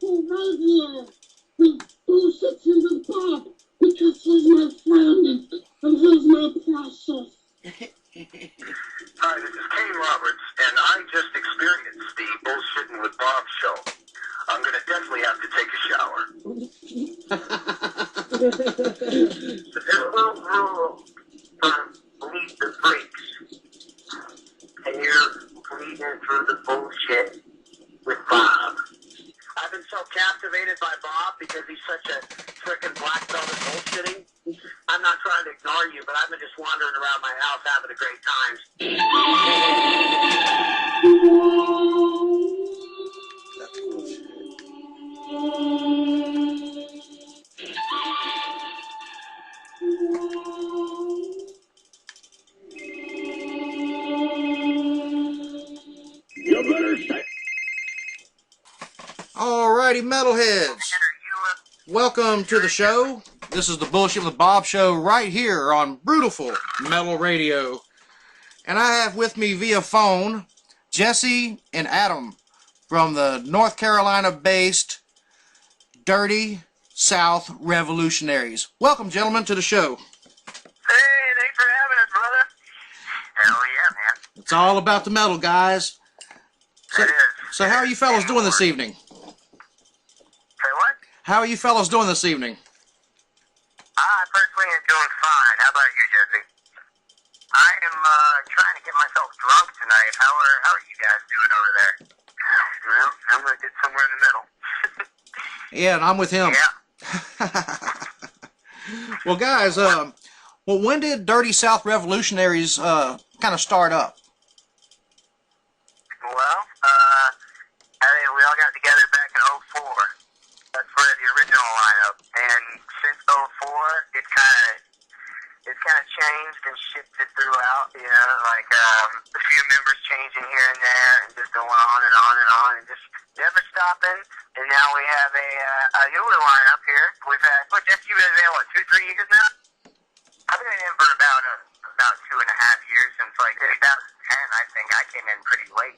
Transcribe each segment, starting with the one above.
Brutiful radio. We bullshit you with Bob because he's my friend and he's my precious. Hi, this is Kane Roberts, and I just experienced the Bullshitting with Bob show. I'm going to definitely have to take a shower. There's no rule for lead the freaks. And you're leading through the bullshit with Bob. I've been so captivated by Bob because he's such a frickin' black belt at bullshitting. I'm not trying to ignore you, but I've been just wandering around my house having a great time. You better say. Alrighty, metalheads. Welcome to the show. This is the Bullshit with Bob show right here on Brutiful Metal Radio. And I have with me via phone Jesse and Adam from the North Carolina-based Dirty South Revolutionaries. Welcome, gentlemen, to the show. Hey, thanks for having us, brother. Hell yeah, man. It's all about the metal, guys. It is. So how are you fellas doing this evening? Say what? How are you fellas doing this evening? I personally am doing fine. How about you, Jesse? I am trying to get myself drunk tonight. How are you guys doing over there? Well, I'm going to get somewhere in the middle. Yeah, and I'm with him. Yeah. Well, guys, when did Dirty South Revolutionaries kind of start up? Well, I think we all got together back in '04. That's where the original lineup. And since '04, it's kind of changed and shifted throughout. You know, like a few members changing here and there, and just going on and on and on, and just never stopping. And now we have a newer lineup here. We've had, Jeff, you've been there, what, 2-3 years now? I've been in for about 2.5 years, since like 2010. I think I came in pretty late.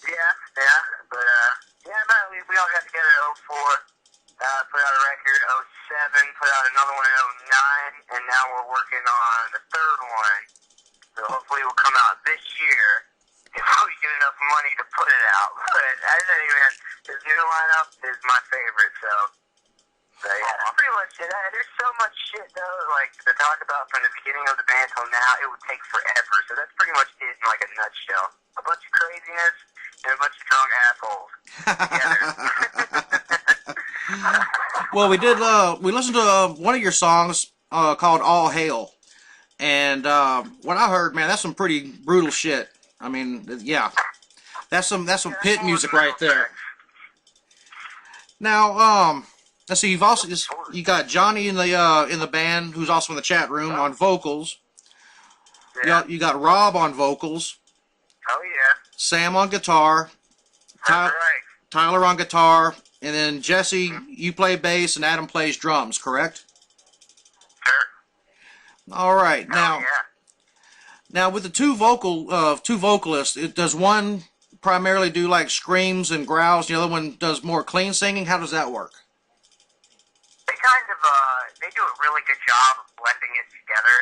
Yeah, but we all got together in '04, put out a record '07, put out another one in '09, and now we're working on the third one. So hopefully it will come out this year if we get enough money to put it out. But I tell you, man, this new lineup is my favorite, so yeah, that's pretty much it. There's so much shit, though, like, to talk about from the beginning of the band till now. It would take forever, so that's pretty much it in, like, a nutshell. A bunch of craziness and a bunch of drunk assholes together. Well, we listened to one of your songs called All Hail. And what I heard, man, that's some pretty brutal shit. I mean, yeah. That's some pit music right there. Now, let's see, you got Johnny in the band, who's also in the chat room on vocals. Yeah. You got Rob on vocals. Oh, yeah. Sam on guitar. That's right. Tyler on guitar. And then Jesse, you play bass, and Adam plays drums, correct? Sure. All right. Oh, yeah. Now with the two vocalists, does one primarily do like screams and growls, the other one does more clean singing? How does that work? They do a really good job of blending it together.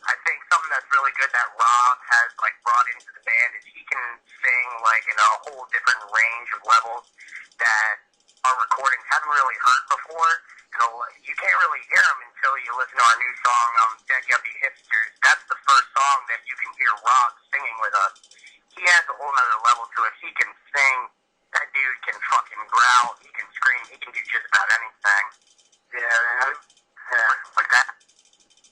I think something that's really good that Rob has like brought into the band is he can sing like in a whole different range of levels that our recordings haven't really heard before. You can't really hear them until you listen to our new song, Dead Yuppie Hipsters. That's the first song that you can hear Rob singing with us. He has a whole nother level to it. He can sing. That dude can fucking growl. He can scream. He can do just about anything. Yeah, like that.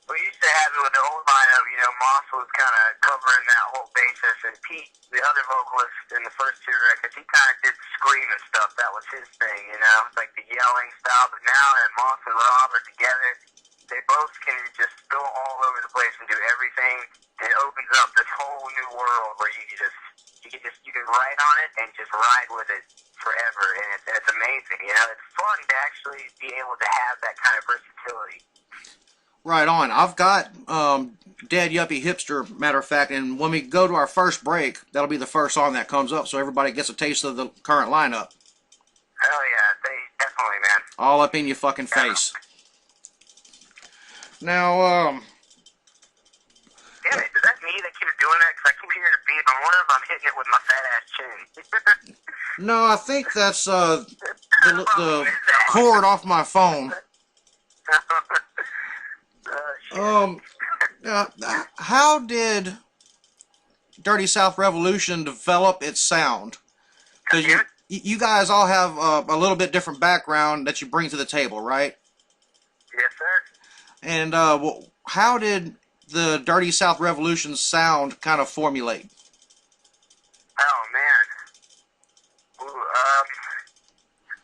We used to have it with the old lineup, you know, Moss was kind of covering that whole basis, and Pete, the other vocalist in the first two records, he kind of did scream and stuff. That was his thing, you know, like the yelling style. But now that Moss and Rob are together, they both can just go all over the place and do everything. It opens up this whole new world where you can ride on it and just ride with it forever, and it's amazing. You know, it's fun to actually be able to have that kind of versatility. Right on. I've got Dead Yuppie Hipster, matter of fact, and when we go to our first break, that'll be the first song that comes up, so everybody gets a taste of the current lineup. Hell yeah, they definitely all up in your fucking face. Now, Damn it, is that me that keeps doing that? Because I keep hearing a beep. I'm wondering if I'm hitting it with my fat ass chin. no, I think that's the cord off my phone. How did Dirty South Revolution develop its sound? Because you guys all have a little bit different background that you bring to the table, right? Yes, sir. And how did the Dirty South Revolution sound kind of formulate? Oh, man. Ooh,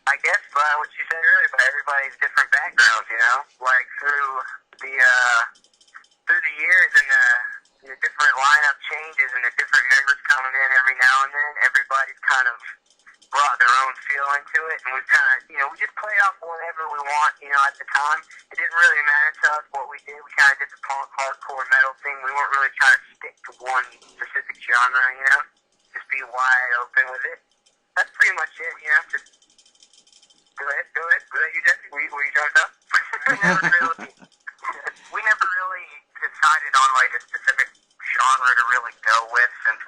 I guess what you said earlier about everybody's different backgrounds, you know? Like, through the years and the different lineup changes and the different members coming in every now and then, everybody's kind of brought their own feel into it, and we've kind of, you know, we just played off whatever we want, you know, at the time. It didn't really matter to us what we did. We kind of did the punk, hardcore, metal thing. We weren't really trying to stick to one specific genre, you know? Just be wide open with it. That's pretty much it, you know? Just go ahead. You, Jesse, what are you talking about? we never really decided on, like, a specific genre to really go with since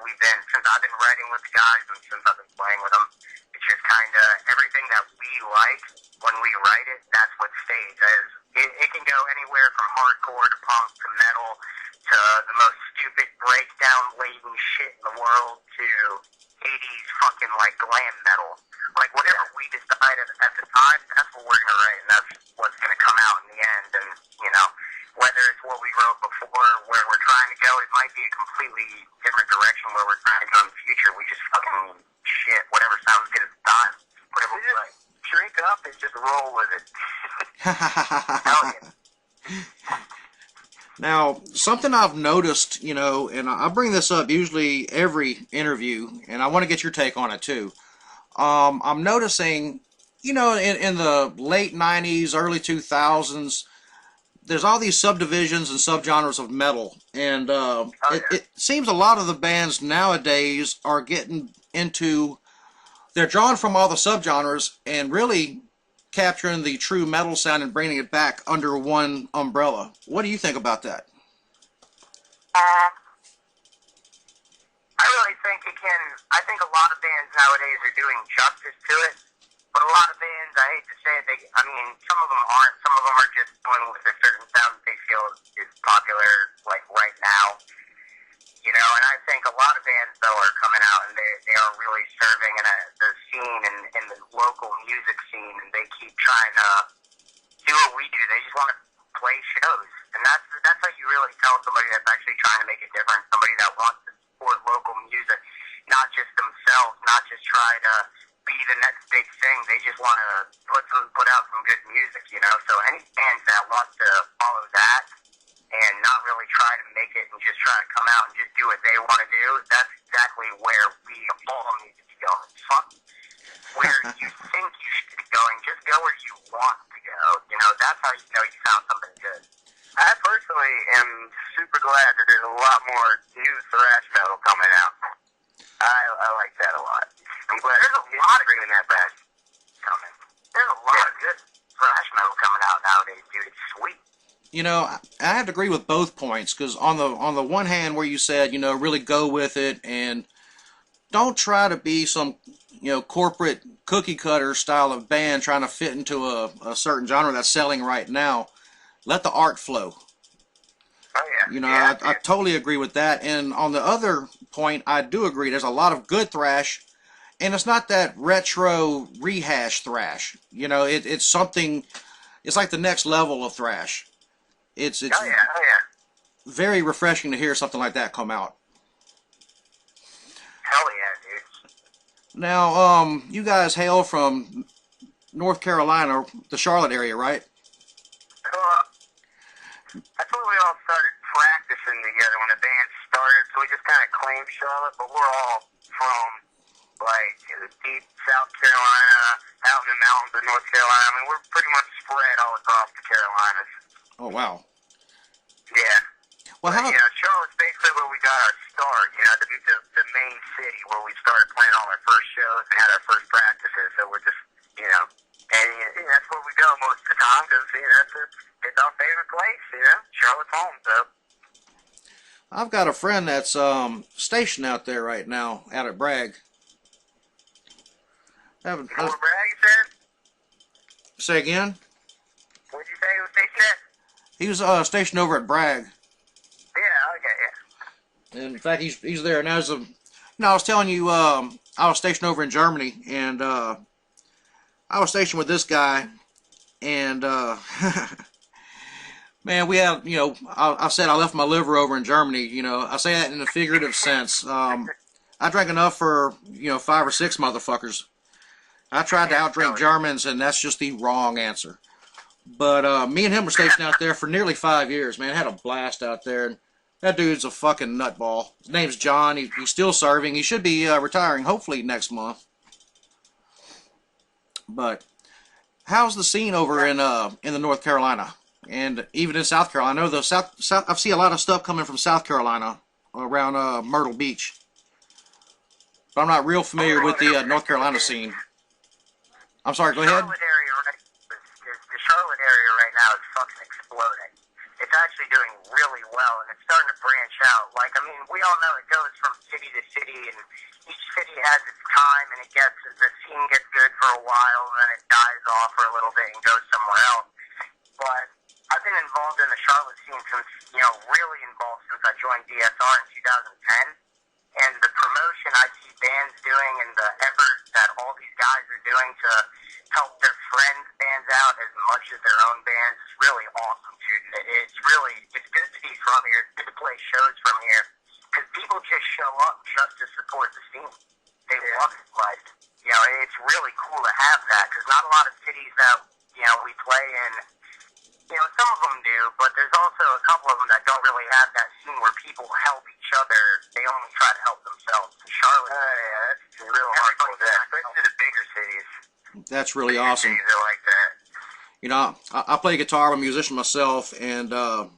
I've been writing with the guys and since I've been playing with them. It's just kind of everything that we like when we write it, that's what stays. It can go anywhere from hardcore to punk to metal to the most stupid breakdown laden shit in the world to 80s fucking like glam metal. Like whatever we decide at the time, that's what we're gonna write and that's what's gonna come out in the end. And you know, whether it's what we wrote before, where we're trying to go, it might be a completely different direction where we're trying to go in the future. We just fucking shit, whatever sounds good at the time. Whatever we like. Drink up and just roll with it. Hell yeah. Now, something I've noticed, you know, and I bring this up usually every interview, and I want to get your take on it too. I'm noticing, you know, in the late 90s, early 2000s, there's all these subdivisions and subgenres of metal, and it seems a lot of the bands nowadays are getting into, they're drawn from all the subgenres and really capturing the true metal sound and bringing it back under one umbrella. What do you think about that? I really think I think a lot of bands nowadays are doing justice to it, but a lot of bands, I hate to say it, some of them aren't, some of them are just going with a certain sound that they feel is popular, like right now. You know, and I think a lot of bands, though, are coming out and they are really serving in the scene and the local music scene, and they keep trying to do what we do. They just want to play shows, and that's how you really tell somebody that's actually trying to make a difference, somebody that wants to support local music, not just themselves, not just try to be the next big thing. They just want to put out some good music, you know. So any band that wants to follow that and not really try to make it and just try to come out and just do what they want to do, that's exactly where all need to be going. Fuck where you think you should be going, just go where you want to go. You know, that's how you know you found something good. I personally am super glad that there's a lot more new thrash metal coming out. I like that a lot. I'm glad there's a lot of bringing that back coming. There's a lot of good thrash metal coming out nowadays, dude. It's sweet. You know, I have to agree with both points, because on the one hand, where you said, you know, really go with it and don't try to be some, you know, corporate cookie cutter style of band trying to fit into a certain genre that's selling right now. Let the art flow. Oh yeah. You know, yeah, I totally agree with that. And on the other point, I do agree. There's a lot of good thrash, and it's not that retro rehash thrash. You know, it's something. It's like the next level of thrash. It's very refreshing to hear something like that come out. Hell yeah, dude. Now, you guys hail from North Carolina, the Charlotte area, right? That's when we all started practicing together when the band started, so we just kind of claimed Charlotte, but we're all from, like, deep South Carolina, out in the mountains of North Carolina. I mean, we're pretty much spread all across the Carolinas. Oh, wow. Yeah. Well, how... You know, Charlotte's basically where we got our start, you know, the main city where we started playing all our first shows and had our first practices, so we're just, you know, and that's where we go Charlotte's home, so. I've got a friend that's stationed out there right now, out at Bragg. Fort Bragg, you said? Say again? What'd you say he was stationed at? He was stationed over at Bragg. Yeah, okay, yeah. In fact, he's there now. I was telling you, I was stationed over in Germany, and I was stationed with this guy, and man, we had, I said I left my liver over in Germany. I say that in a figurative sense. I drank enough for 5 or 6 motherfuckers. I tried to outdrink Germans, and that's just the wrong answer. But me and him were stationed out there for nearly 5 years, man. Had a blast out there. And that dude's a fucking nutball. His name's John. He's still serving. He should be retiring, hopefully, next month. But how's the scene over in the North Carolina? And even in South Carolina? I know I see a lot of stuff coming from South Carolina around Myrtle Beach. But I'm not real familiar with the North Carolina scene. I'm sorry, go ahead. The Charlotte area right now is fucking exploding. It's actually doing really well, and it's starting to branch out. Like, I mean, we all know it goes from city to city, and each city has its time, and the scene gets good for a while, and then it dies off for a little bit and goes somewhere else. But I've been involved in the Charlotte scene since, really involved since I joined DSR in 2010. And the promotion I see bands doing and the effort that all these guys are doing to help their friends' bands out as much as their own bands is really awesome, dude. It's good to be from here. It's good to play shows from here. Because people just show up just to support the scene. They love it. Like, it's really cool to have that. Because not a lot of cities that, we play in, some of them do, but there's also a couple of them that don't really have that scene where people help each other. They only try to help themselves. Charlotte, that's real hardcore, especially the bigger cities. That's really awesome. Cities are like that. I play guitar. I'm a musician myself, and the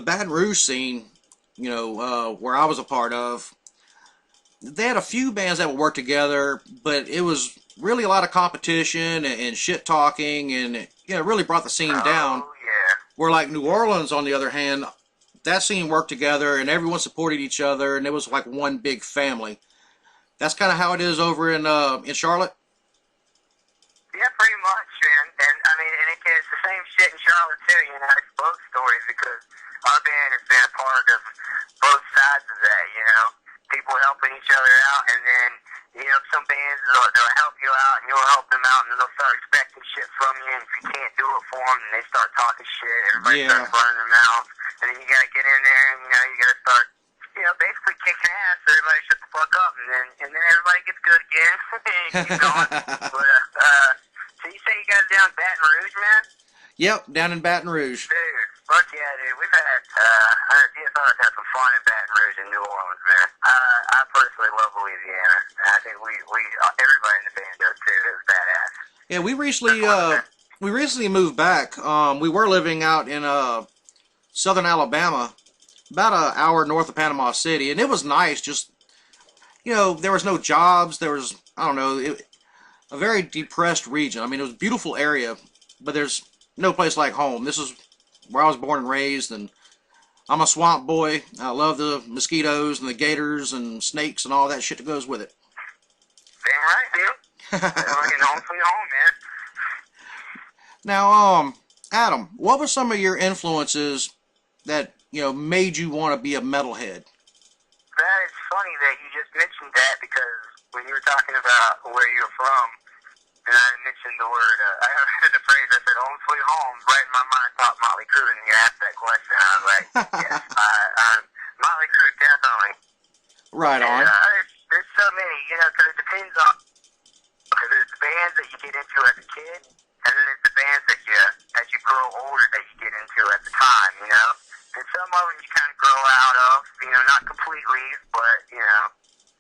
Baton Rouge scene, where I was a part of, they had a few bands that would work together, but it was really a lot of competition and shit talking, and it really brought the scene down. Oh, yeah. Where like New Orleans, on the other hand, that scene worked together, and everyone supported each other, and it was like one big family. That's kind of how it is over in Charlotte. Yeah, pretty much, man. And I mean, it's the same shit in Charlotte too. It's both stories because our band has been a part of both sides of that. People helping each other out, and then some bands they'll help you out, and you'll help them out, and they'll start expecting shit from you. And if you can't do it for them, then they start talking shit. Everybody starts running their mouth, and then you gotta get in there, and you gotta start, basically kicking ass. So everybody shut the fuck up, and then everybody gets good again. Keep going. But so you say you guys down in Baton Rouge, man? Yep, down in Baton Rouge. Dude, fuck yeah, dude. We've had DSR's had some fun in Baton Rouge and New Orleans, man. I personally love Louisiana. I think everybody in the band does too. It was badass. Yeah, we recently moved back. We were living out in southern Alabama, about an hour north of Panama City, and it was nice. Just there was no jobs. There was a very depressed region. I mean, it was a beautiful area, but there's no place like home. This is where I was born and raised, and I'm a swamp boy. I love the mosquitoes and the gators and snakes and all that shit that goes with it. Damn right, dude. Home sweet home, man. Now, Adam, what were some of your influences that made you want to be a metalhead? That is funny that you just mentioned that, because when you were talking about where you're from, and I mentioned the word, I heard the phrase, I said, home sweet home, right in my mind thought Motley Crue, and you asked that question, I was like, yes, Motley Crue, definitely. Right on. There's so many, because it depends on, because there's the bands that you get into as a kid, and then there's the bands that as you grow older, that you get into at the time, and some of them you kind of grow out of, not completely, but,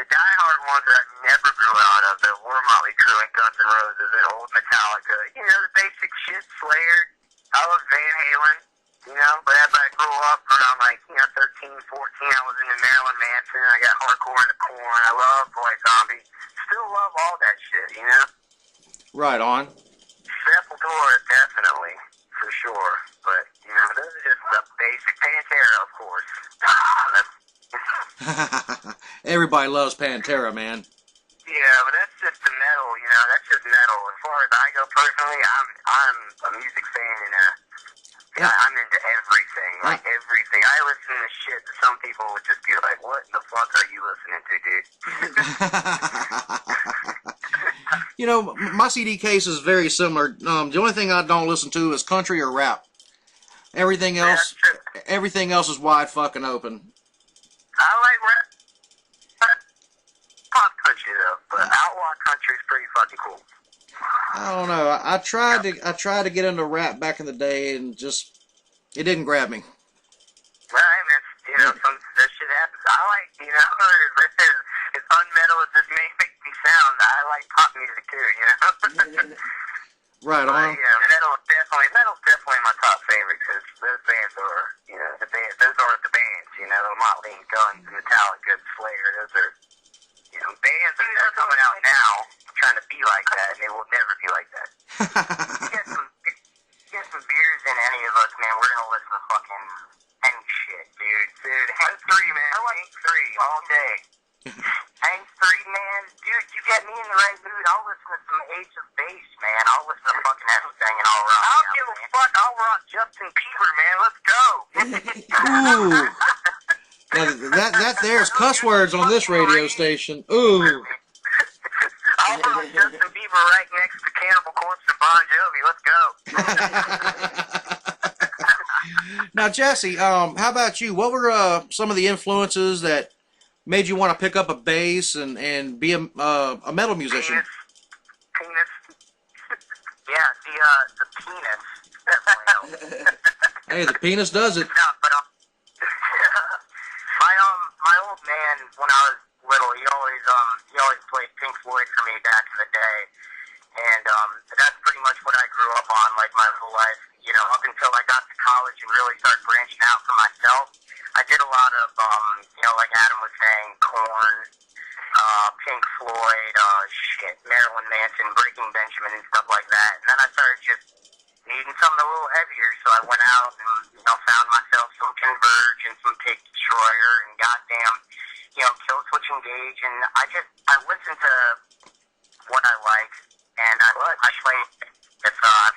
the diehard ones that I never grew out of, that were Motley Crue and Guns N' Roses and old Metallica, the basic shit, Slayer. I love Van Halen, but as I grew up around 13, 14, I was into Marilyn Manson, I got hardcore into Korn, I love White Zombie, still love all that shit, Right on. Sepultura, definitely, for sure, but, those The basic Pantera, of course. Everybody loves Pantera, man. Yeah, but that's just the metal, you know. That's just metal. As far as I go personally, I'm a music fan, and I'm into everything, like everything. I listen to shit that some people would just be like, "What the fuck are you listening to, dude?" You know, my CD case is very similar. The only thing I don't listen to is country or rap. Everything else is wide fucking open. I like rap, pop country though, but outlaw country is pretty fucking cool. I don't know. I tried to get into rap back in the day, and just it didn't grab me. Right, man. You know, that shit happens. I like, you know, as unmetal as this may make me sound, I like pop music too, you know? Right on. Yeah, metal's definitely my top favorite, because those bands are, you know, those are the bands, you know, Motley and Guns, Metallica, Slayer, those are, you know, bands that are coming out now trying to be like that, and they will never be like that. Get some beers in any of us, man, we're gonna listen to fucking any shit, dude. Hank 3, man. I like Hank 3 all day. Hank 3, man. Dude, you get me in the right mood. I'll listen to some Ace of Base, man. I'll listen to fucking everything and I'll rock. I don't give a fuck. I'll rock Justin Bieber, man. Let's go. Ooh. Now, there's cuss words on this radio station. Ooh. I'll rock Justin Bieber right next to Cannibal Corpse and Bon Jovi. Let's go. Now, Jesse, how about you? What were some of the influences that made you want to pick up a bass and be a metal musician? Penis. Yeah, the penis. Definitely. Hey, the penis does it. No, but my old man, when I was little, he always played Pink Floyd for me back in the day, and that's pretty much what I grew up on, like my whole life. You know, up until I got to college and really started branching out for myself, I did a lot of, you know, like Adam was saying, Korn, Pink Floyd, Marilyn Manson, Breaking Benjamin, and stuff like that. And then I started just needing something a little heavier, so I went out and, you know, found myself some Converge and some Pig Destroyer and goddamn, you know, Killswitch Engage, and I listened to what I like, and I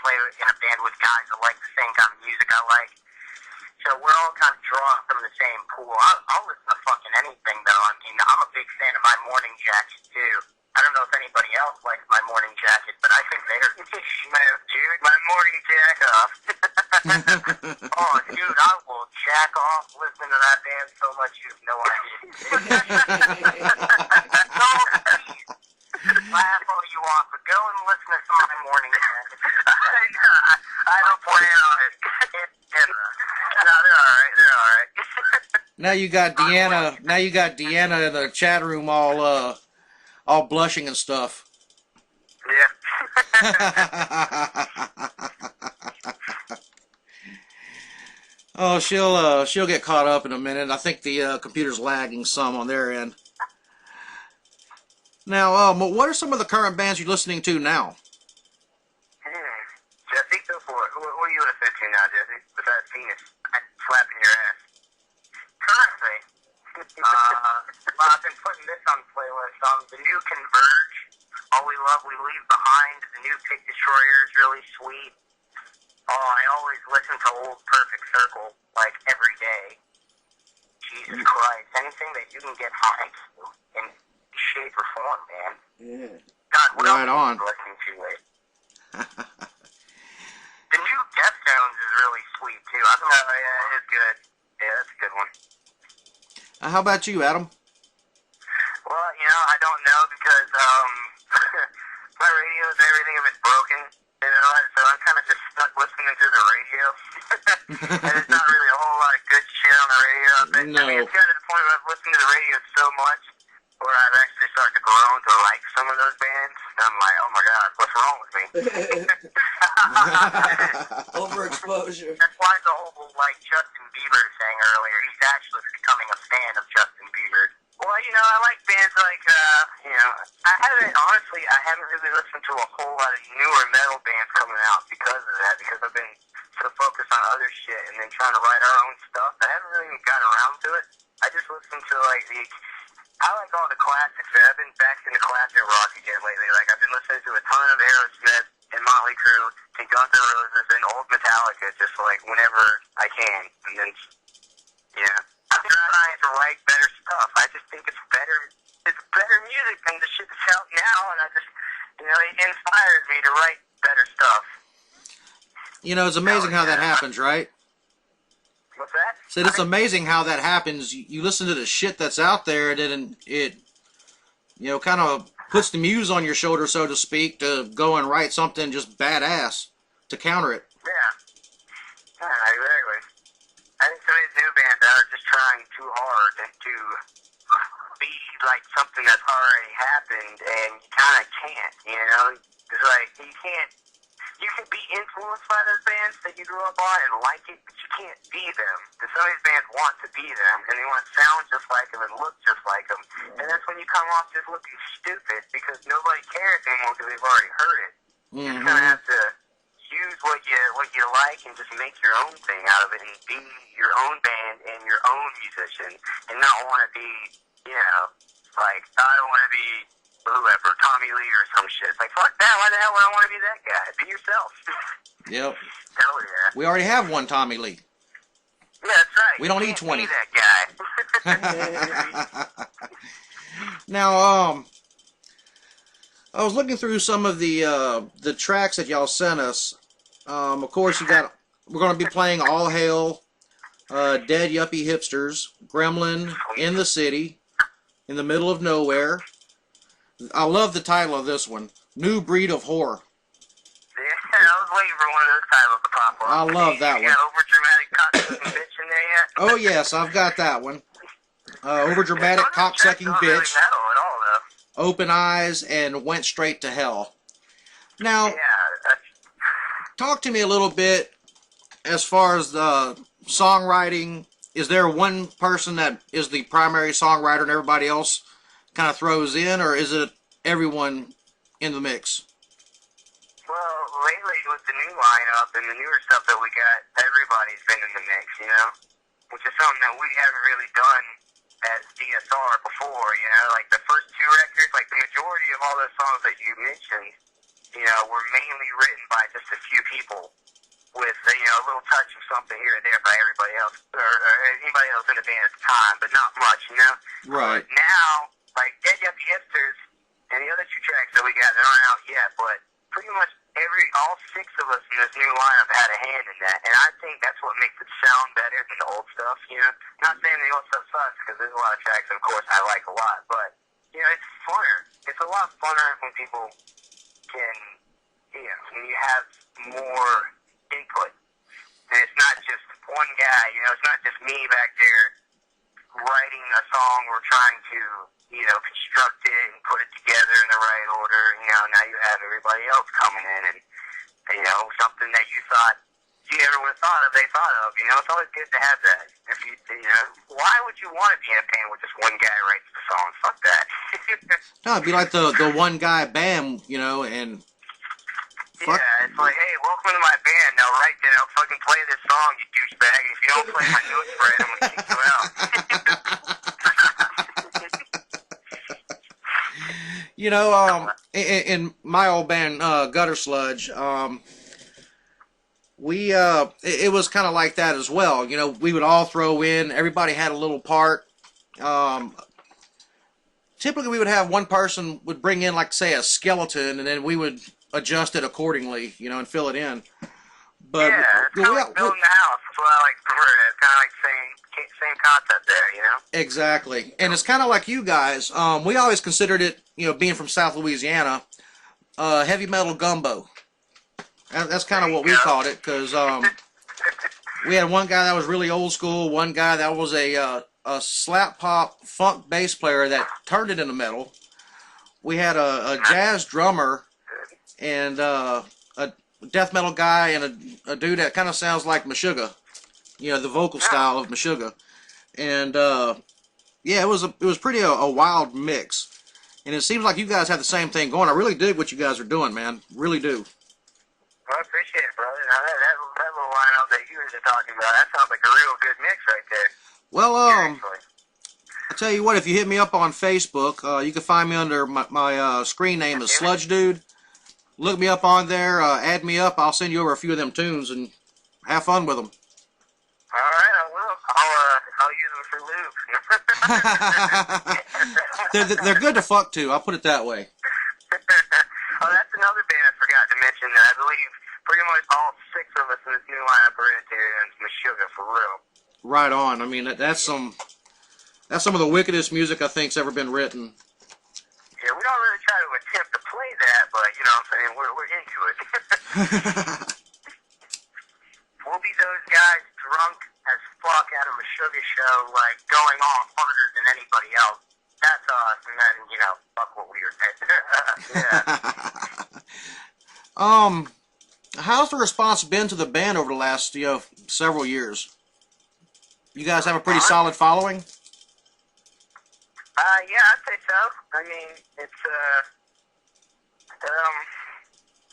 play in a band with guys that like the same kind of music I like. So we're all kind of drawn from the same pool. I'll listen to fucking anything, though. I mean, I'm a big fan of my Morning Jacket, too. I don't know if anybody else likes my Morning Jacket, but I think they're, dude, my Morning Jack off. Oh, dude, I will jack off listening to that band so much you have no idea. No, please. Laugh all you want, but go and listen to some of my Morning Jacket. I don't plan on it. No, they're alright. Now you got Deanna. Now you got Deanna in the chat room, all blushing and stuff. Yeah. Oh, she'll get caught up in a minute. I think the computer's lagging some on their end. Now, what are some of the current bands you're listening to now? Jesse, go for it. Who are you listening to now, Jesse? Besides penis slapping your ass. Currently, well, I've been putting this on the playlist. The new Converge, All We Love We Leave Behind. The new Pig Destroyer is really sweet. Oh, I always listen to Old Perfect Circle, like, every day. Jesus Christ. Anything that you can get high to in shape or form, man. Yeah. God, what Right else on. are you listening to lately? The new Deftones is really sweet, too. Yeah, it's good. Yeah, that's a good one. How about you, Adam? Well, you know, I don't know because my radios and everything have been broken, you know, so I'm kind of just stuck listening to the radio. And there's not really a whole lot of good shit on the radio. No. I mean, it's gotten to the point where I've listened to the radio so much where I've actually started to grow to like some of those bands. And I'm like, oh my God, what's wrong with me? Overexposure. That's why the whole, like Justin Bieber saying earlier, he's actually becoming a fan of Justin Bieber. Well, I like bands like, I haven't really listened to a whole lot of newer metal bands coming out because of that, because I've been so focused on other shit and then trying to write our own stuff. I haven't really even gotten around to it. I just listen to, I like all the classics, man. I've been back into classic rock again lately. Like, I've been listening to a ton of Aerosmith and Motley Crue and Guns N' Roses and old Metallica, just, whenever I can. And then, I'm trying to write better stuff. I just think it's better music than the shit that's out now, and I just, it inspires me to write better stuff. It's amazing how that happens, right? What's that? Said it's amazing how that happens. You listen to the shit that's out there, and then it kind of puts the muse on your shoulder, so to speak, to go and write something just badass to counter it. Yeah, exactly. I think some of these new bands are just trying too hard to be like something that's already happened, and you kind of can't, It's like, you can be influenced by those bands that you grew up on and like it, but you can't be them. And some of these bands want to be them, and they want to sound just like them and look just like them. And that's when you come off just looking stupid, because nobody cares anymore because they've already heard it. You just kind of have to use what you like and just make your own thing out of it and be your own band and your own musician, and not want to be, I don't want to be whoever, Tommy Lee or some shit. It's like, fuck that, why the hell would I want to be that guy? Be yourself. Yep. Hell yeah. We already have one Tommy Lee. Yeah, that's right. We don't need 20. Be that guy. Now, I was looking through some of the tracks that y'all sent us. Of course, we're going to be playing All Hail, Dead Yuppie Hipsters, Gremlin, In the City, In the Middle of Nowhere. I love the title of this one, New Breed of Whore. Yeah, I was waiting for one of those titles to pop up. I love that one. You got Overdramatic Cocksucking Bitch in there yet? Oh, yes, I've got that one. Overdramatic Cocksucking Bitch. Really metal at all, though. Open Eyes, and Went Straight to Hell. Now, talk to me a little bit as far as the songwriting. Is there one person that is the primary songwriter and everybody else kind of throws in, or is it everyone in the mix? Well, lately with the new lineup and the newer stuff that we got, everybody's been in the mix, which is something that we haven't really done as DSR before, like the first two records, like the majority of all those songs that you mentioned, were mainly written by just a few people with, a little touch of something here and there by everybody else, or anybody else in the band at the time, but not much, Right. But now, like Dead Yuppie Hipsters and the other two tracks that we got that aren't out yet, but pretty much all six of us in this new lineup had a hand in that, and I think that's what makes it sound better than the old stuff, Not saying the old stuff sucks, because there's a lot of tracks, of course, I like a lot, but, it's funner. It's a lot funner when people can, when you have more input. And it's not just one guy, it's not just me back there writing a song or trying to, construct it and put it together in the right order. Now you have everybody else coming in and, something that you thought you never would have thought of, they thought of. It's always good to have that. If why would you want to be in a band with just one guy writes the song? Fuck that. No, it'd be like the one guy band, and... Yeah, it's like, hey, welcome to my band. Now, fucking play this song, you douchebag. If you don't play my notes right, I'm gonna kick you out. In my old band, Gutter Sludge, it was kind of like that as well. We would all throw in. Everybody had a little part. Typically, we would have one person would bring in, like, say, a skeleton, and then we would adjust it accordingly, and fill it in. But yeah, it's kind of like building the house. That's what I like to convert it. It's kind of like same concept there, Exactly. And it's kind of like you guys. We always considered it, being from South Louisiana, heavy metal gumbo. That's kind of what we called it, because we had one guy that was really old school, one guy that was a slap pop funk bass player that turned it into metal. We had a jazz drummer and a death metal guy and a dude that kind of sounds like Meshuggah, the vocal style of Meshuggah. And Yeah, it was pretty a wild mix, and it seems like you guys have the same thing going. I really dig what you guys are doing, man. Really do. Well, I appreciate it, brother. Now, that little lineup that you were just talking about, that sounds like a real good mix right there. Well, Seriously. I tell you what, if you hit me up on Facebook, you can find me under my screen name is Sludge Dude. Look me up on there, add me up. I'll send you over a few of them tunes and have fun with them. All right, I will. I'll use them for lube. They're good to fuck to. I'll put it that way. Oh, that's another band I forgot to mention. That I believe pretty much all 6 of us in this new lineup are Hereditary and Meshuggah for real. Right on. I mean, that's some of the wickedest music I think's ever been written. Yeah, we don't really try to attempt to play that, but you know what I'm saying, we're into it. We'll be those guys drunk as fuck at a Meshuggah show, like going on harder than anybody else. That's us, and then, you know, fuck what we were saying. Yeah. How's the response been to the band over the last, several years? You guys have a pretty solid following? Yeah, I'd say so. I mean, it's,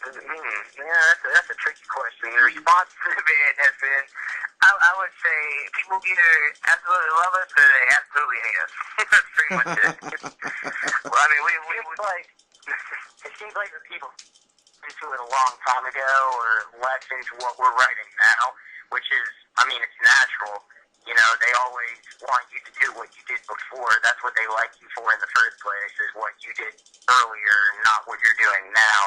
that's a tricky question. The response to the band has been, I would say, people either absolutely love us or they absolutely hate us. That's pretty much it. Well, I mean, we like, it seems like the people into it a long time ago or less into what we're writing now, which is, I mean, it's natural. You know, they always want you to do what you did before. That's what they like you for in the first place, is what you did earlier, not what you're doing now.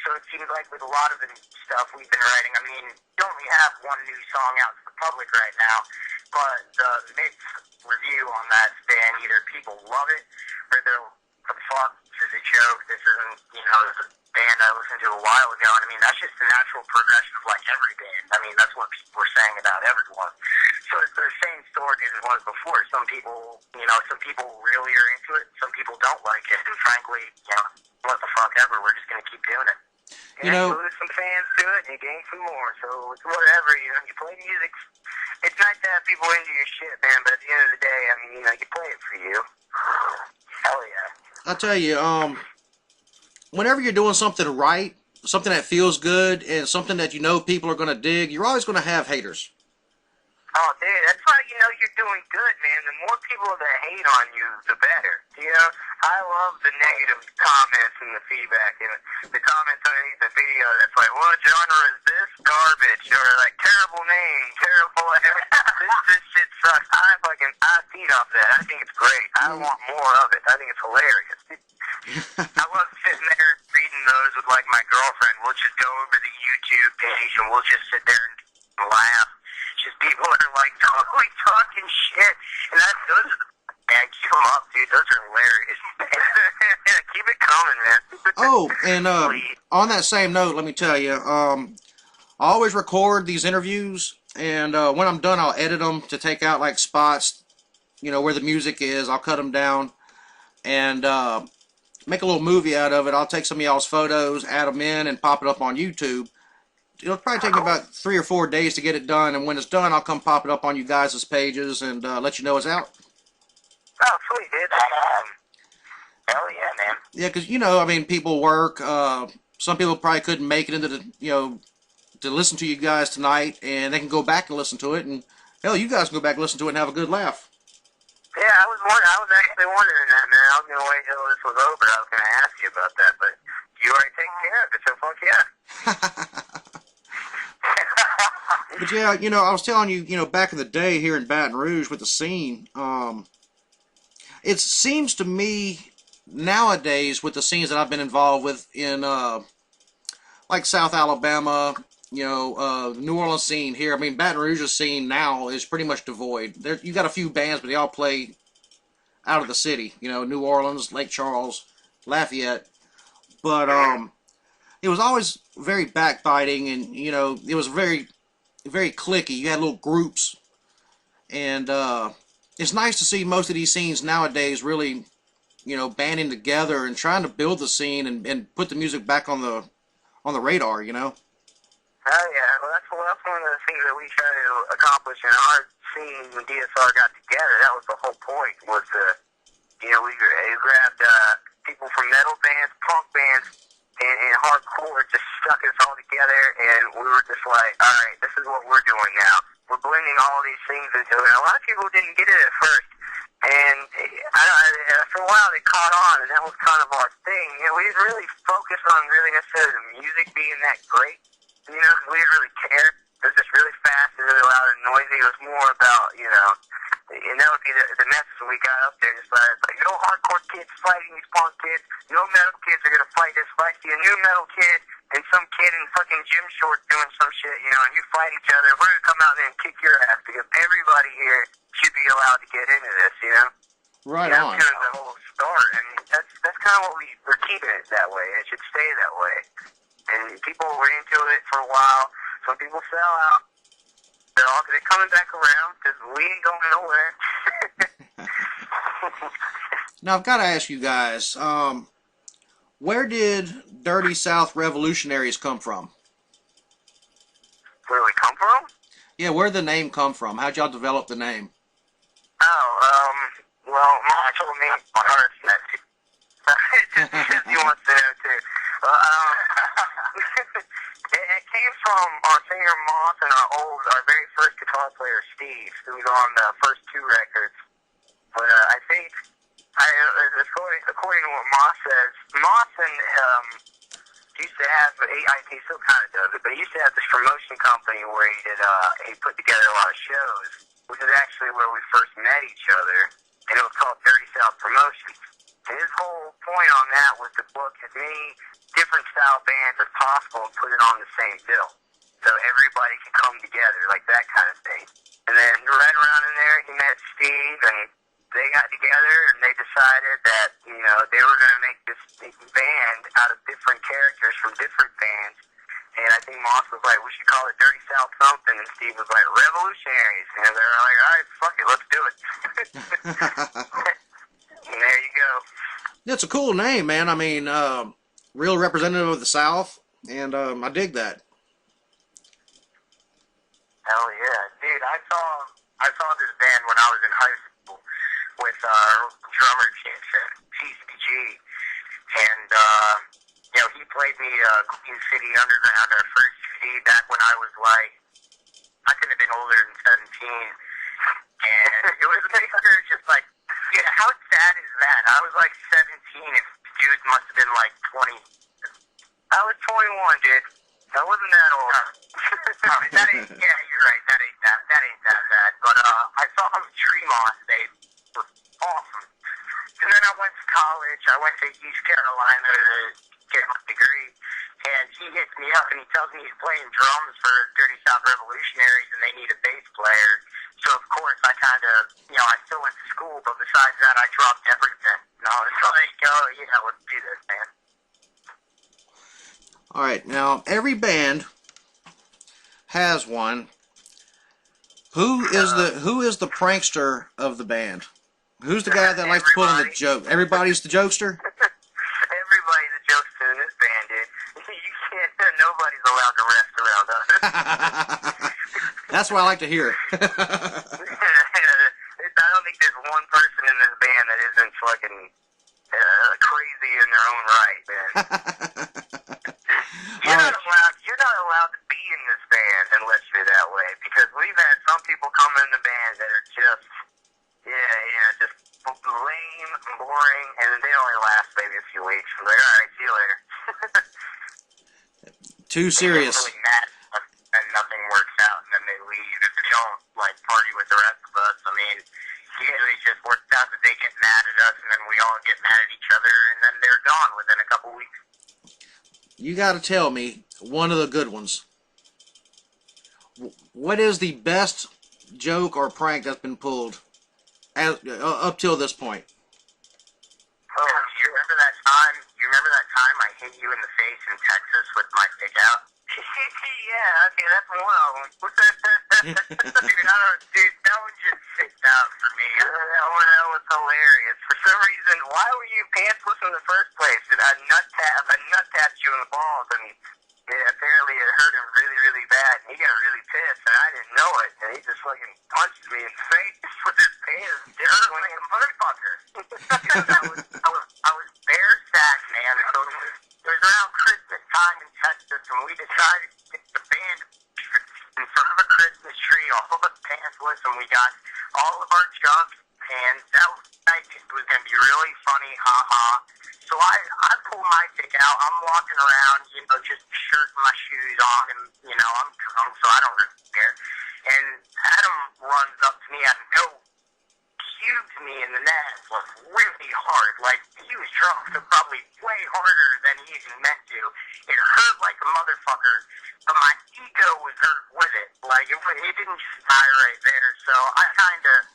So it seems like with a lot of the stuff we've been writing, I mean, we only have one new song out to the public right now, but the mixed review on that's been either people love it, or they're, what the fuck, this is a joke, this isn't, you know, this is a band I listened to a while ago, and I mean, that's just the natural progression of like every band. I mean, that's what people were saying about everyone. So it's the same story as it was before. Some people, you know, some people really are into it, some people don't like it, and frankly, you know, what the fuck ever, we're just gonna keep doing it. You know, you lose some fans to it, and you gain some more, so it's whatever, you know, you play music. It's nice to have people into your shit, man, but at the end of the day, I mean, you know, you play it for you. Hell yeah. I'll tell you, whenever you're doing something right, something that feels good, and something that you know people are going to dig, you're always going to have haters. Oh, dude, that's why you know you're doing good, man. The more people that hate on you, the better. You know, I love the negative comments and the feedback, and the comments underneath the video that's like, what genre is this? Garbage, or like, terrible name, terrible, this shit sucks. I feed off that. I think it's great. I want more of it. I think it's hilarious. I love sitting there reading those with like my girlfriend. We'll just go over the YouTube page and we'll just sit there and laugh. Just people that are like totally talking shit, and those are the man, keep them up, dude. Those are hilarious. Yeah, keep it coming, man. Oh, and on that same note, let me tell you, I always record these interviews, and when I'm done, I'll edit them to take out like spots, you know, where the music is. I'll cut them down and make a little movie out of it. I'll take some of y'all's photos, add them in, and pop it up on YouTube. It'll probably take me about 3 or 4 days to get it done, and when it's done, I'll come pop it up on you guys' pages and let you know it's out. Oh, sweet, dude. Hell yeah, man. Yeah, because, you know, I mean, people work. Some people probably couldn't make it into the, you know, to listen to you guys tonight, and they can go back and listen to it, and hell, you guys can go back and listen to it and have a good laugh. Yeah, I was actually wondering that, man. I was going to wait till this was over. I was going to ask you about that, but you already taken care of it, so fuck yeah. But yeah, you know, I was telling you, you know, back in the day here in Baton Rouge with the scene, it seems to me nowadays with the scenes that I've been involved with in like South Alabama, you know, New Orleans scene here. I mean, Baton Rouge's scene now is pretty much devoid. You got a few bands, but they all play out of the city. You know, New Orleans, Lake Charles, Lafayette. But it was always very backbiting, and you know, it was very, very cliquey. You had little groups, and it's nice to see most of these scenes nowadays really, you know, banding together and trying to build the scene and put the music back on the radar. You know. Oh yeah, well that's one of the things that we try to accomplish in our scene when DSR got together. That was the whole point. Was we grabbed people from metal bands, punk bands, and hardcore, just stuck us all together, and we were just like, all right, this is what we're doing now. We're blending all these things into it. And a lot of people didn't get it at first, and for a while they caught on, and that was kind of our thing. We didn't really focus on really necessarily the music being that great, we didn't really care. It was just really fast and really loud and noisy. It was more about, and that would be the message we got up there. Just like no hardcore kids fighting these punk kids. No metal kids are going to fight this. If I see a new metal kid and some kid in fucking gym shorts doing some shit, and you fight each other, we're going to come out there and kick your ass because everybody here should be allowed to get into this, Right on. on. That's kind of the whole start, and that's kind of what we're keeping it that way. It should stay that way. And people were into it for a while. Some people fell out. They're coming back around because we ain't going nowhere. Now, I've got to ask you guys, where did Dirty South Revolutionaries come from? Where we come from? Yeah, where'd the name come from? How'd y'all develop the name? Well, Mom told me on Earth that he wants to know too. It came from our singer Moss and our very first guitar player Steve, who was on the first two records. But I think, according to what Moss says, Moss and used to have, he still kind of does it, but he used to have this promotion company where he put together a lot of shows, which is actually where we first met each other, and it was called Dirty South Promotions. And his whole point on that was to book as many different style bands as possible and put it on the same bill, so everybody could come together, like that kind of thing. And then right around in there, he met Steve, and they got together, and they decided that, they were going to make this band out of different characters from different bands. And I think Moss was like, we should call it Dirty South something, and Steve was like, Revolutionaries. And they were like, all right, fuck it, let's do it. And there you go. It's a cool name, man. I mean, real representative of the South, and I dig that. Hell yeah. Dude, I saw this band when I was in high school with our drummer, TCG, and, he played me Queen City Underground, our first CD, back when I was like, I couldn't have been older than 17, and it was basically just like, how sad is that? I was like 17, and dude must have been like 20. I was 21, dude. I wasn't that old. You're right. That ain't that bad. But I saw him at Tremont. They were awesome. And then I went to college. I went to East Carolina to get my degree. And he hits me up and he tells me he's playing drums for Dirty South Revolutionaries and they need a bass player. So of course I kind of, I still went to school, but besides that I dropped everything. And I was like, oh yeah, let's do this, man. All right, now every band has one. Who is the prankster of the band? Who's the guy that likes pulling the joke? Everybody's the jokester? Everybody's a jokester in this band, dude. You can't, nobody's allowed to rest around us. That's what I like to hear. I don't think there's one person in this band that isn't fucking crazy in their own right, man. You're not allowed to be in this band unless you're that way, because we've had some people come in the band that are just, just lame, boring, and they only last maybe a few weeks. I'm like, all right, see you later. Too serious. They're really mad and nothing works out, and then they leave. If they don't party with the rest of us, I mean, usually it just works out that they get mad at us, and then we all get mad at each other, and then they're gone within a couple weeks. You got to tell me one of the good ones. What is the best joke or prank that's been pulled up till this point? Oh, you remember that time? I hit you in the face in Texas with my stick out? Yeah, okay, that's one of them. Dude, that one just sticks out for me. That was hilarious. For some reason, why were you pantsless in the first place? Did I nut tapped you in the balls, and apparently it hurt him really, really bad. And he got really pissed, and I didn't know it. And he just fucking punched me we decided to get the band in front of a Christmas tree. All of us pantsless, and we got all of our junk, and that was it was going to be really funny, ha-ha. So I pull my dick out. I'm walking around, just shirt and my shoes on, and, I'm drunk, so I don't really care. And Adam runs up to me out of nowhere, cubes me in the nuts, really hard. Like, he was drunk, so probably way harder than he even meant to. It hurt like a motherfucker, but my ego was hurt with it. Like, it didn't just die right there. So I kind of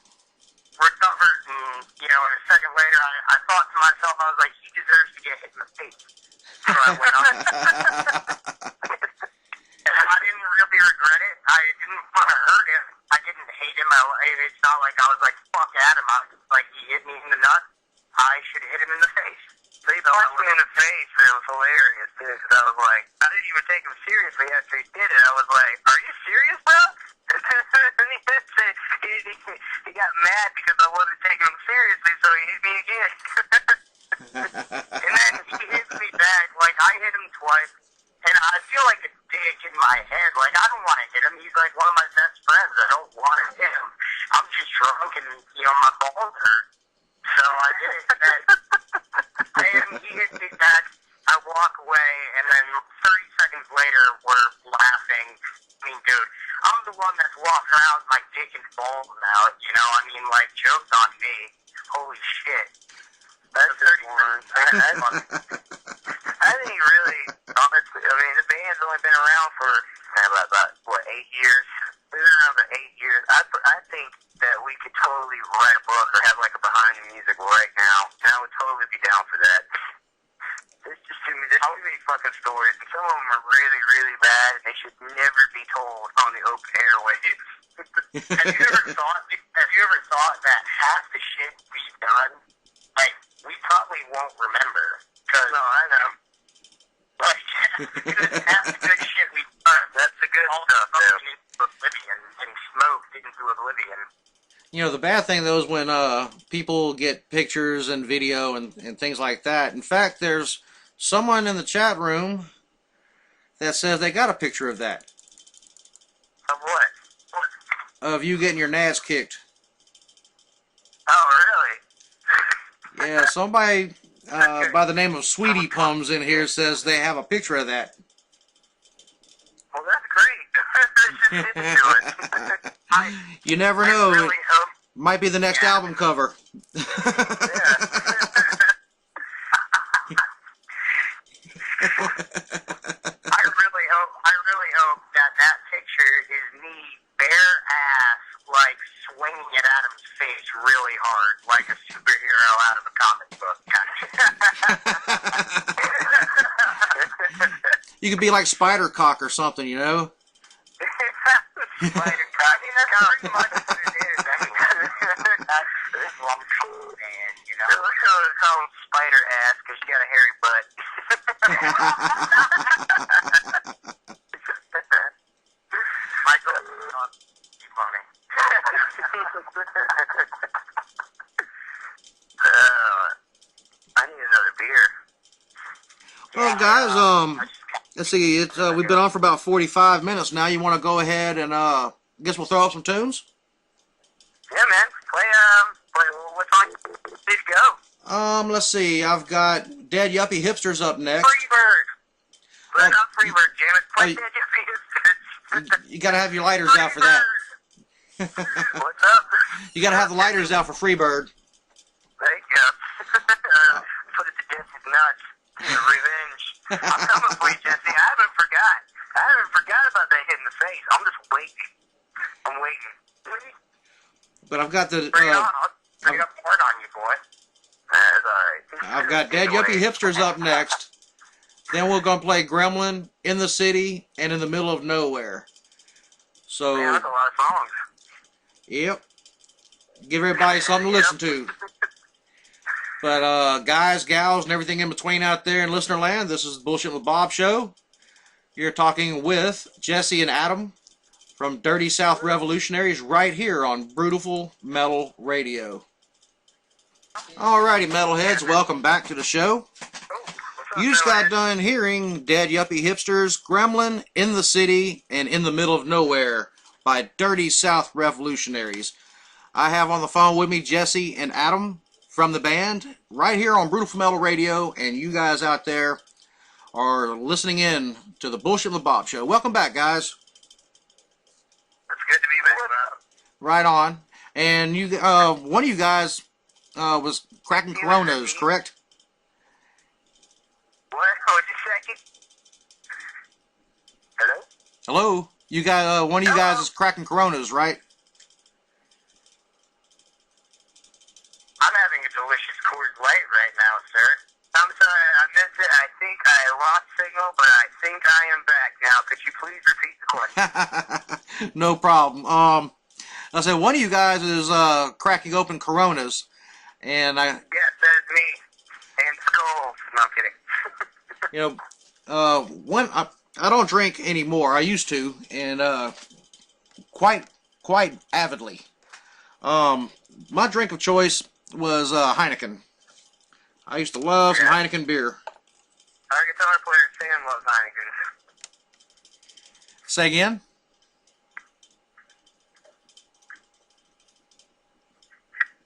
recovered, and, a second later, I thought to myself, I was like, he deserves to get hit in the face. So I went up. I didn't really regret it. I didn't want to hurt him. I didn't hate him. It's not like I was like, fuck Adam. I was just like, he hit me in the nuts. I should hit him in the face. So he punched me in the face, and it was hilarious, too, because I was like, I didn't even take him seriously after he did it. I was like, are you serious, bro? And he got mad because I wasn't taking him seriously, so he hit me again. And then he hits me back. Like, I hit him twice. And I feel like a dick in my head. Like, I don't want to hit him. He's like one of my best friends. I don't want to hit him. I'm just drunk and, my balls hurt. So I did it. And he hits me back. I walk away, and then 30 seconds later, we're laughing. I mean, dude, I'm the one that's walking around with my dick and balls out, like, jokes on me. Holy shit. That's 30 seconds. I think really, honestly, the band's only been around for about 8 years. We've been around for 8 years. I think that we could totally write a book or have like a behind the music right now, and I would totally be down for that. There's too many fucking stories, and some of them are really, really bad, and they should never be told on the open airwaves. Have you ever thought that half the shit we've done, like, we probably won't remember? Cause, no, I know. Like, half the good shit we've done. That's the good stuff, though. Into oblivion, and smoked into oblivion. The bad thing, though, is when people get pictures and video and things like that. In fact, there's someone in the chat room that says they got a picture of that. Of what? Of you getting your nads kicked. Oh, really? Yeah, somebody by the name of Sweetie Pums in here says they have a picture of that. Well, that's great. Let's just get into it. You never know. I really hope. Might be the next album cover. Yeah. I really hope that picture is me bare ass, like swinging it at him's face really hard, like a superhero out of a comic book. You could be like Spider-Cock or something, Spider-Cock. That's pretty much what it is. This long man, Let's call him Spider-Ass because she got a hairy butt. Michael, keep funny. I need another beer. Well, guys, let's see. We've been on for about 45 minutes now. You want to go ahead and I guess we'll throw up some tunes? Yeah, man. Play what song? Please go. Let's see. I've got Dead Yuppie Hipsters up next. Freebird. Play not Freebird, damn it. Play Dead Yuppie Hipsters. You gotta have your lighters out for that. What's up? You gotta have the lighters out for Freebird. There you go. Put it to Jesse's nuts. Revenge. I'm coming for you, Jesse. I haven't forgot about that hit in the face. I'm just waiting. I'm waiting. But I've got the. Bring it on. I'll bring up hard on you, boy. That's alright. I've got Dead Yuppie Hipsters up next. Then we're gonna play Gremlin, In the City, and In the Middle of Nowhere. So. Man, that's a lot of songs. Yep. Give everybody something to listen to. But guys, gals, and everything in between out there in listener land, this is the Bullshit with Bob show. You're talking with Jesse and Adam from Dirty South Revolutionaries right here on Brutiful Metal Radio. Alrighty, metalheads, welcome back to the show. Oh, what's You just got done hearing Dead Yuppie Hipsters, Gremlin, In the City, and In the Middle of Nowhere by Dirty South Revolutionaries. I have on the phone with me Jesse and Adam from the band right here on Brutiful Metal Radio, and you guys out there are listening in to the Bullshit with the Bob Show. Welcome back, guys. It's good to be back. Right on. And you, one of you guys was cracking Coronas, correct? What? Hold a second. Hello? Hello? You got one of you guys is cracking Coronas, right? I'm having a delicious Coors Light right now, sir. I'm sorry, I missed it. I think I lost signal, but I think I am back now. Could you please repeat the question? No problem. I said one of you guys is cracking open Coronas, and Yes, that is me. And skulls. No, I'm kidding. when I don't drink anymore. I used to, and quite avidly. My drink of choice was Heineken. I used to love some Heineken beer. Our guitar player Sam loves Heineken. Say again?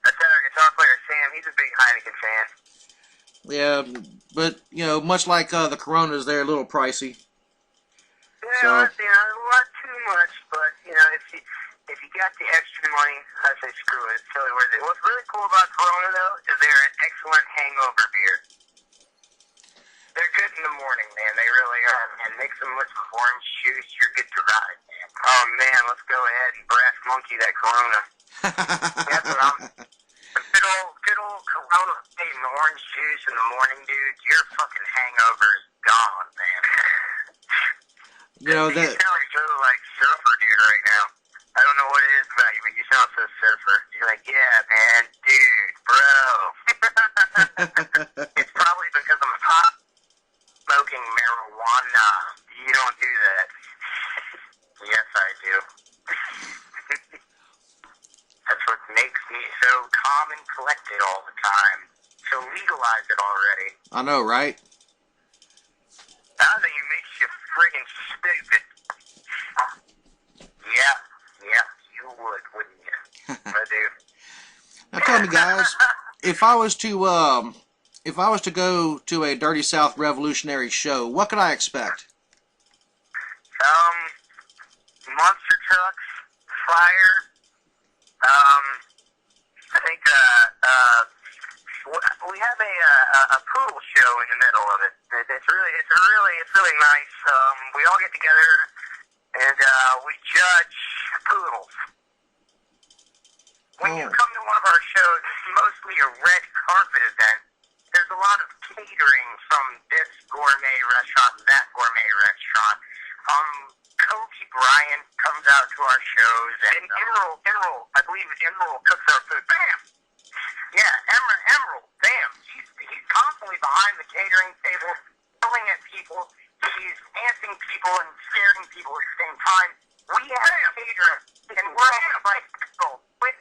I said our guitar player Sam, he's a big Heineken fan. Yeah, but much like the Coronas, they're a little pricey. Not too much, but if you got the extra money, I say screw it. It's totally worth it. What's really cool about Corona though is they're an excellent hangover beer. They're good in the morning, man. They really are. And mix them with some orange juice, you're good to ride, man. Oh man, let's go ahead and brass monkey that Corona. That's what I'm. Good old Corona and orange juice in the morning, dude. Your fucking hangover is gone, man. You sound like you're like surfer dude right now. I don't know what it is about you, but you sound so surfer. You're like, yeah, man, dude, bro. It's probably because I'm hot smoking marijuana. You don't do that. Yes, I do. That's what makes me so calm and collected all the time. So legalize it already. I know, right? Now that you makes you friggin' stupid. Yeah, you would, wouldn't you? I do. Now tell me, guys, if I was to go to a Dirty South Revolutionary show, what could I expect? Monster trucks, fire. I think we have a poodle show in the middle of it. It's really nice. We all get together and we judge poodles. When you come to one of our shows, it's mostly a red carpet event. There's a lot of catering from this gourmet restaurant and that gourmet restaurant. Kobe Bryant comes out to our shows, and Emerald, I believe Emerald cooks our food. Bam! Yeah, Emerald, bam! He's constantly behind the catering table, yelling at people. He's dancing people and scaring people at the same time. We have a caterer, and we're all like, with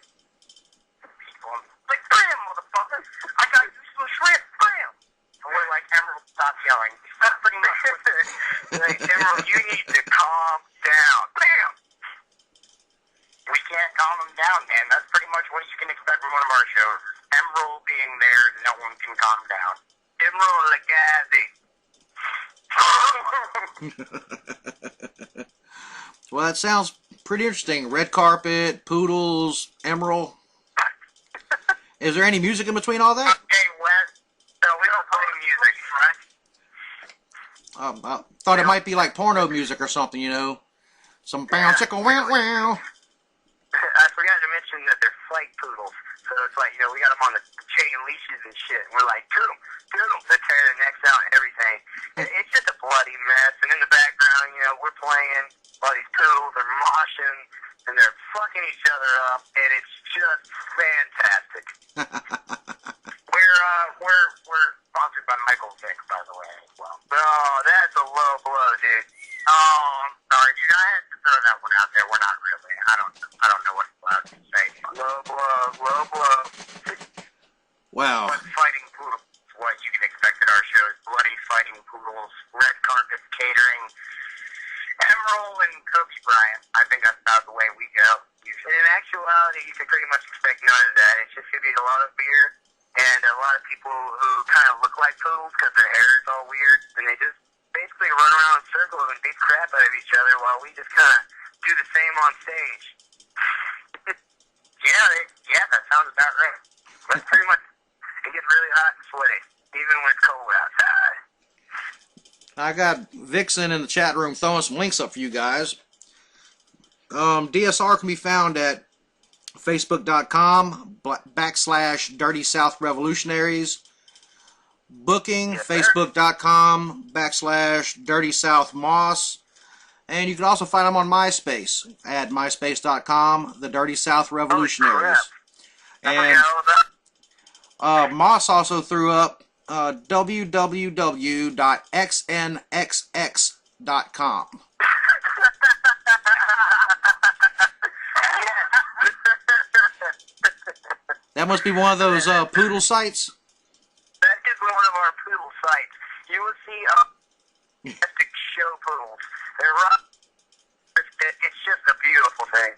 people. Like, bam, motherfucker! I got you some shrimp, bam! And we're like, Emerald, stop yelling. That's pretty much what it is. Like, Emerald, you need to calm down. Bam! We can't calm him down, man. That's pretty much what you can expect from one of our shows. Emerald being there, no one can calm down. Emerald Lagazi. Well, that sounds pretty interesting. Red carpet, poodles, Emerald. Is there any music in between all that? Okay, Wes. No, we don't play music, right? I thought it might be like porno music or something, Some bow chickle wow wow. I forgot to mention that they're flight poodles. So it's like, we got them on the chain leashes and shit. And we're like, toodle, they tear their necks out and everything. It's just a bloody mess. And in the background, we're playing while these poodles are moshing and they're fucking each other up. And it's just fantastic. We're sponsored by Michael Vick, by the way, as well. Oh, that's a low blow, dude. Oh, I'm sorry, dude. I had to throw that one out there. We're not really. I don't know what I'm allowed to say. Low blow. Wow. But fighting poodles is what you can expect at our show. There's Bloody Fighting Poodles, Red Carpet Catering, Emerald, and Kobe Bryant. I think that's about the way we go. And in actuality, you can pretty much expect none of that. It's just going to be a lot of beer and a lot of people who kind of look like poodles because their hair is all weird, and they just basically run around in circles and beat the crap out of each other while we just kind of do the same on stage. Yeah, that sounds about right. That's pretty much, it gets really hot and sweaty, even when it's cold outside. I got Vixen in the chat room throwing some links up for you guys. DSR can be found at facebook.com/Dirty South Revolutionaries. Booking, Yes, facebook.com/Dirty South Moss. And you can also find them on MySpace at myspace.com, the Dirty South Revolutionaries. And Moss also threw up www.xnxx.com. That must be one of those poodle sites. That is one of our poodle sites. You will see epic show poodles. They're rough. It's just a beautiful thing.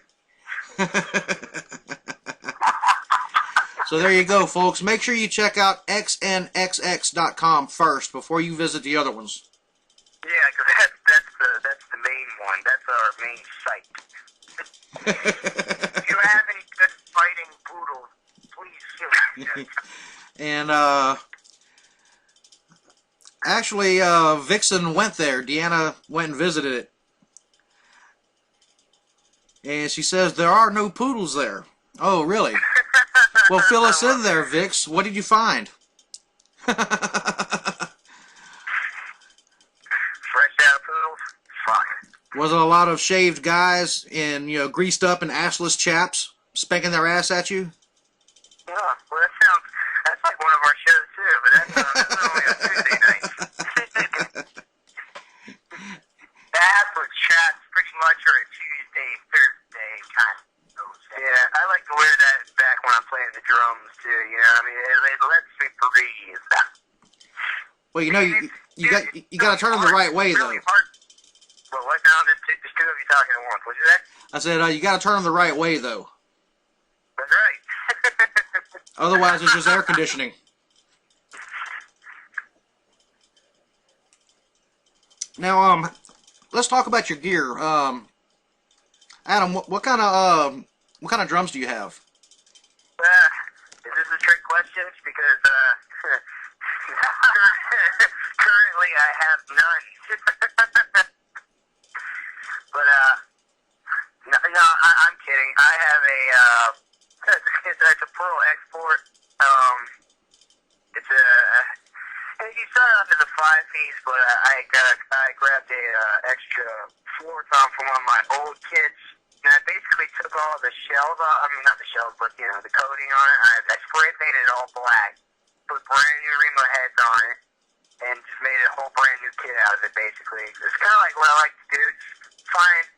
So there you go, folks. Make sure you check out xnxx.com first before you visit the other ones. Yeah, because that's the main one. That's our main site. If you have any good fighting poodles, please shoot. And actually, Vixen went there. Deanna went and visited it. And she says there are no poodles there. Oh, really? Well, fill us in there, Vix. What did you find? Fresh out of poodles? Fuck. Was it a lot of shaved guys and, greased up and assless chaps spanking their ass at you? Yeah, well, that's like one of our shows too, but that's only on Tuesday nights. That's what chat's pretty much are a Tuesday, Thursday kind of shows. Yeah, I like to wear that back when I'm playing the drums too, you know what I mean? It lets me breathe. Well, you got to turn them the right way, though. Really hard. Well, what now? There's two of you talking at once. What'd you say? I said, you got to turn them the right way, though. That's right. Otherwise, it's just air conditioning. Now, let's talk about your gear. Adam, what kind of drums do you have? Is this a trick question? Because currently I have none. But no, I'm kidding. I have it's a Pearl Export. It's you start off as a 5-piece, but I grabbed a extra floor tom from one of my old kits, and I basically took all the shells off. I mean, not the shells, but the coating on it. I spray painted it all black, put brand new Remo heads on it, and just made a whole brand new kit out of it. Basically, it's kind of like what I like to do. Find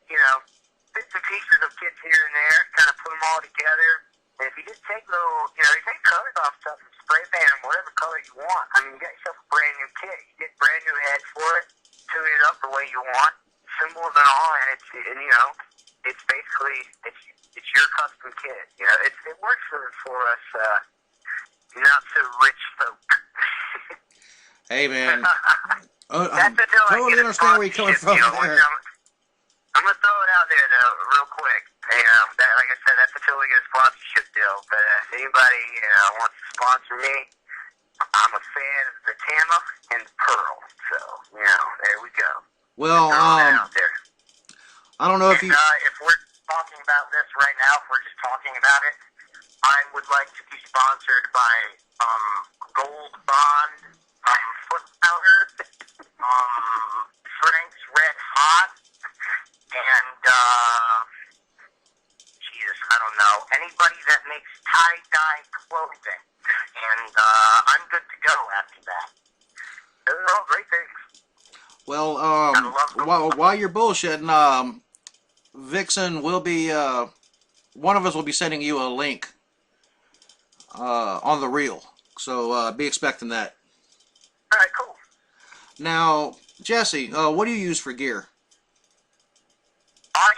bits and pieces of kits here and there, kind of put them all together. And if you just take you take colors off stuff and spray paint them whatever color you want. I mean, you got yourself a brand new kit. You get brand new heads for it, tune it up the way you want, symbols and all, and it's basically it's your custom kit. It works for us not so rich folk. Hey, man. I totally understand where you're coming from there. I'm going to throw it out there, though, real quick. Like I said, that's until we get a sponsorship deal. But if anybody wants to sponsor me, I'm a fan of the Tama and Pearl. So, there we go. Well, out there. I don't know if if we're talking about this right now, if we're just talking about it, I would like to be sponsored by Gold Bond, Foot Powder, Frank's Red Hot, and I don't know, anybody that makes tie-dye clothing. And I'm good to go after that. Those are all great things. Well, while you're bullshitting, Vixen will be, one of us will be sending you a link on the reel. So be expecting that. All right, cool. Now, Jesse, what do you use for gear? I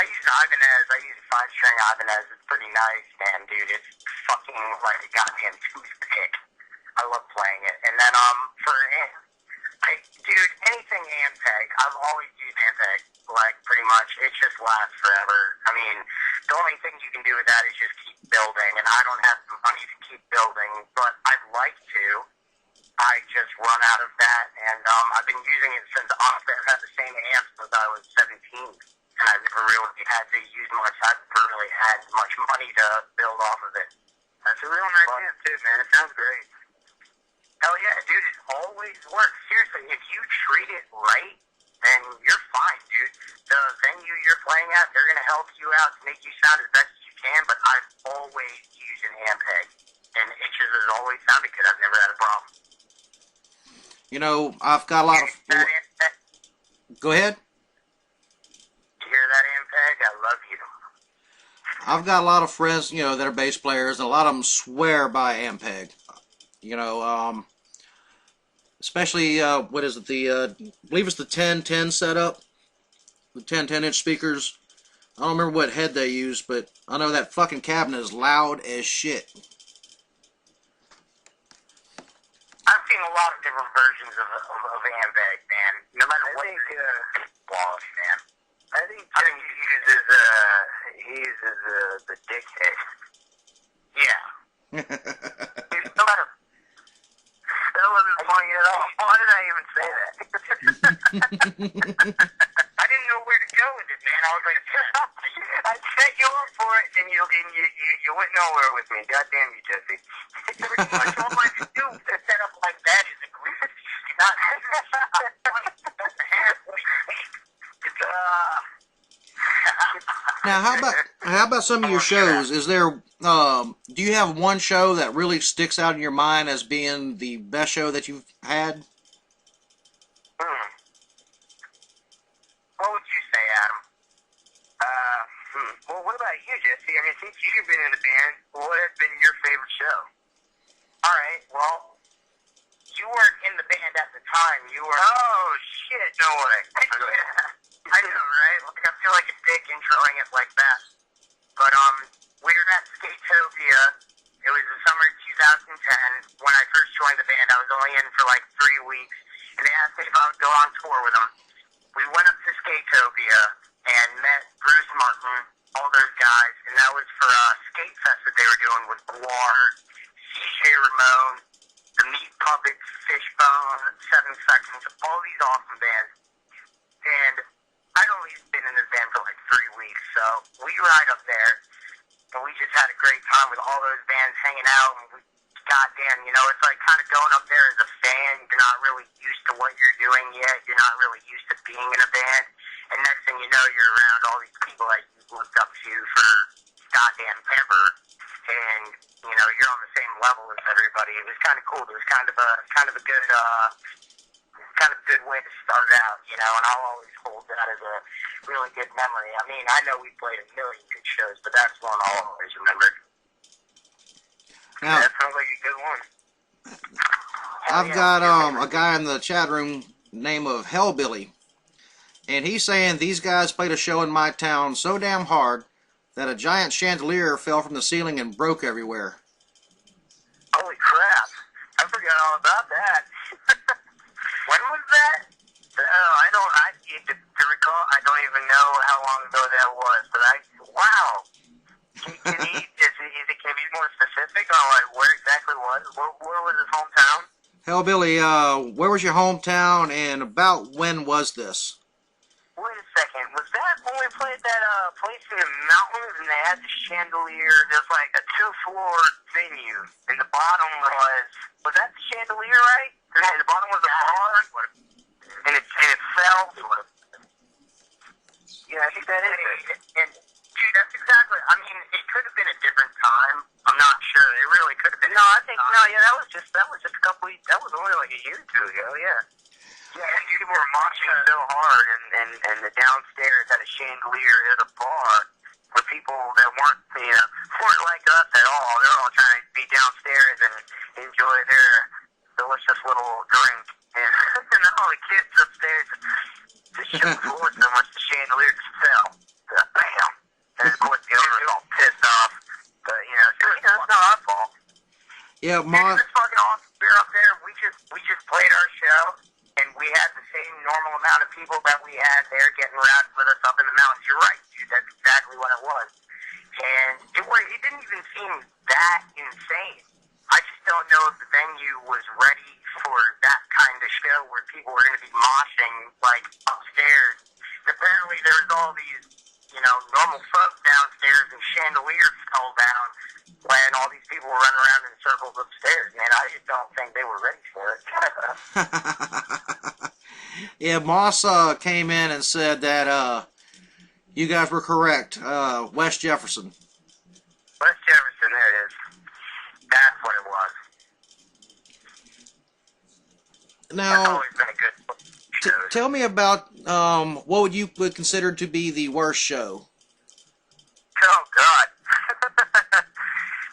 use Ibanez. I use 5-string Ibanez. It's pretty nice, man, dude. It's fucking like a goddamn toothpick. I love playing it. And then dude, anything Ampeg. I've always used Ampeg, like pretty much. It just lasts forever. I mean, the only thing you can do with that is just keep building. And I don't have the money to keep building, but I'd like to. I just run out of that, and I've been using it since I've had the same amp since I was 17, and I've never really had to use much. I've never really had much money to build off of it. That's a real nice amp too, man. It sounds great. Hell yeah, dude, it always works. Seriously, if you treat it right, then you're fine, dude. The venue you're playing at, they're going to help you out to make you sound as best as you can, but I've always used an Ampeg, and it just has always sounded good. I've never had a problem. You know, I've got a lot of... Go ahead. You hear that, Ampeg? I love you. I've got a lot of friends, you know, that are bass players, and a lot of them swear by Ampeg. You know, especially, what is it, I believe it's the 10-10 setup, the 10-inch speakers. I don't remember what head they use, but I know that fucking cabinet is loud as shit. I've seen a lot of different versions of Ampeg, man. No matter what quality, man. I think he uses the dickhead. Yeah. No matter. That wasn't funny at all. Why did I even say that? I didn't know where to go with it, man. I was like, I'd set you up for it, and you went nowhere with me. God damn you, Jesse. Pretty much all I can do to set up like that is agree with you. Not Now, how about some of your shows? Is there, do you have one show that really sticks out in your mind as being the best show that you've had? What would you say, Adam? Well, what about you, Jesse? I mean, since you've been in the band, what has been your favorite show? All right, well, you weren't in the band at the time. You were... Oh, shit, no way. I know, right? Like, I feel like a dick introing it like that. But, we were at Skatopia. It was the summer of 2010. When I first joined the band, I was only in for like 3 weeks, and they asked me if I would go on tour with them. We went up to Skatopia and met Bruce Martin, all those guys, and that was for a skate fest that they were doing with Guar, CJ Ramone, the Meat Puppets, Fishbone, 7 Seconds, all these awesome bands. And I'd only been in this band for like 3 weeks, so we ride up there, and we just had a great time with all those bands hanging out, and we, goddamn, you know, it's like kind of going up there as a fan. You're not really used to what you're doing yet. You're not really used to being in a band. And next thing you know, you're around all these people that you've looked up to for goddamn ever. And, you know, you're on the same level as everybody. It was kind of cool. It was kind of a good way to start out, you know, and I'll always hold that as a really good memory. I mean, I know we played a million good shows, but that's one I'll always remember. Now, that sounds like a good one. I've got a guy in the chat room name of Hellbilly, and he's saying these guys played a show in my town so damn hard that a giant chandelier fell from the ceiling and broke everywhere. Holy crap! I forgot all about that. When was that? To recall, I don't even know how long ago that was. But wow. Can you be more specific on like where exactly it was? Where was his hometown? Hellbilly, where was your hometown, and about when was this? Wait a second. Was that when we played that place in the mountains and they had the chandelier? There's like a 2-floor venue, and the bottom was that the chandelier, right? And the bottom was a bar, and it fell. Yeah, I think that is it. And dude, that's exactly. I mean, it could have been a different time. I'm not sure. It really could have been. No, I think yeah, that was just a couple. That was only like a year or two ago. Yeah. Yeah, people were moshing so hard, and the downstairs had a chandelier at a bar where people that weren't like us at all. They're all trying to be downstairs and enjoy their delicious little drink. And all the kids upstairs just shook the floor so much the chandelier just fell. Bam! And of course the owner was all pissed off. But, it's not our fault. Yeah, It was fucking awesome. We were up there, we just played our show, and we had the same normal amount of people that we had there getting rowdy with us up in the mountains. You're right, dude. That's exactly what it was. And it didn't even seem that insane. I just don't know if the venue was ready for that kind of show where people were going to be moshing, like, upstairs. Apparently there was all these, normal folk downstairs and chandeliers fell down when all these people were running around in circles upstairs. Man, I just don't think they were ready for it. Yeah, Moss came in and said that you guys were correct. West Jefferson. West Jefferson, there it is. That's what it was. That's Now, always been a good show. tell me about what would you would consider to be the worst show? Oh, God.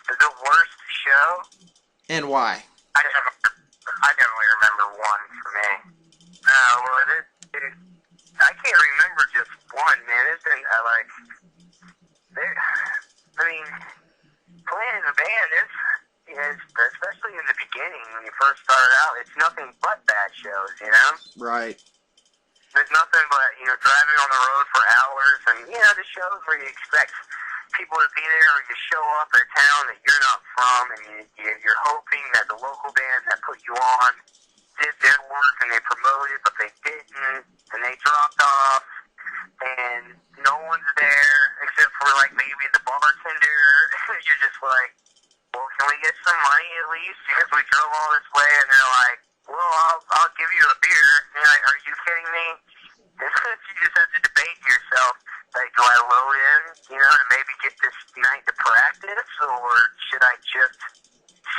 The worst show? And why? I definitely remember one for me. I can't remember just one, man. It's been, playing in a band is, especially in the beginning when you first start out, it's nothing but bad shows, Right. There's nothing but, driving on the road for hours and, the shows where you expect people to be there or you show up at a town that you're not from and you're hoping that the local bands that put you on did their work and they promoted, but they didn't, and they dropped off, and no one's there except for, maybe the bartender. You're just like, well, can we get some money at least? Because we drove all this way, and they're like, well, I'll give you a beer. And you're like, are you kidding me? You just have to debate yourself. Like, do I load in, to maybe get this night to practice, or should I just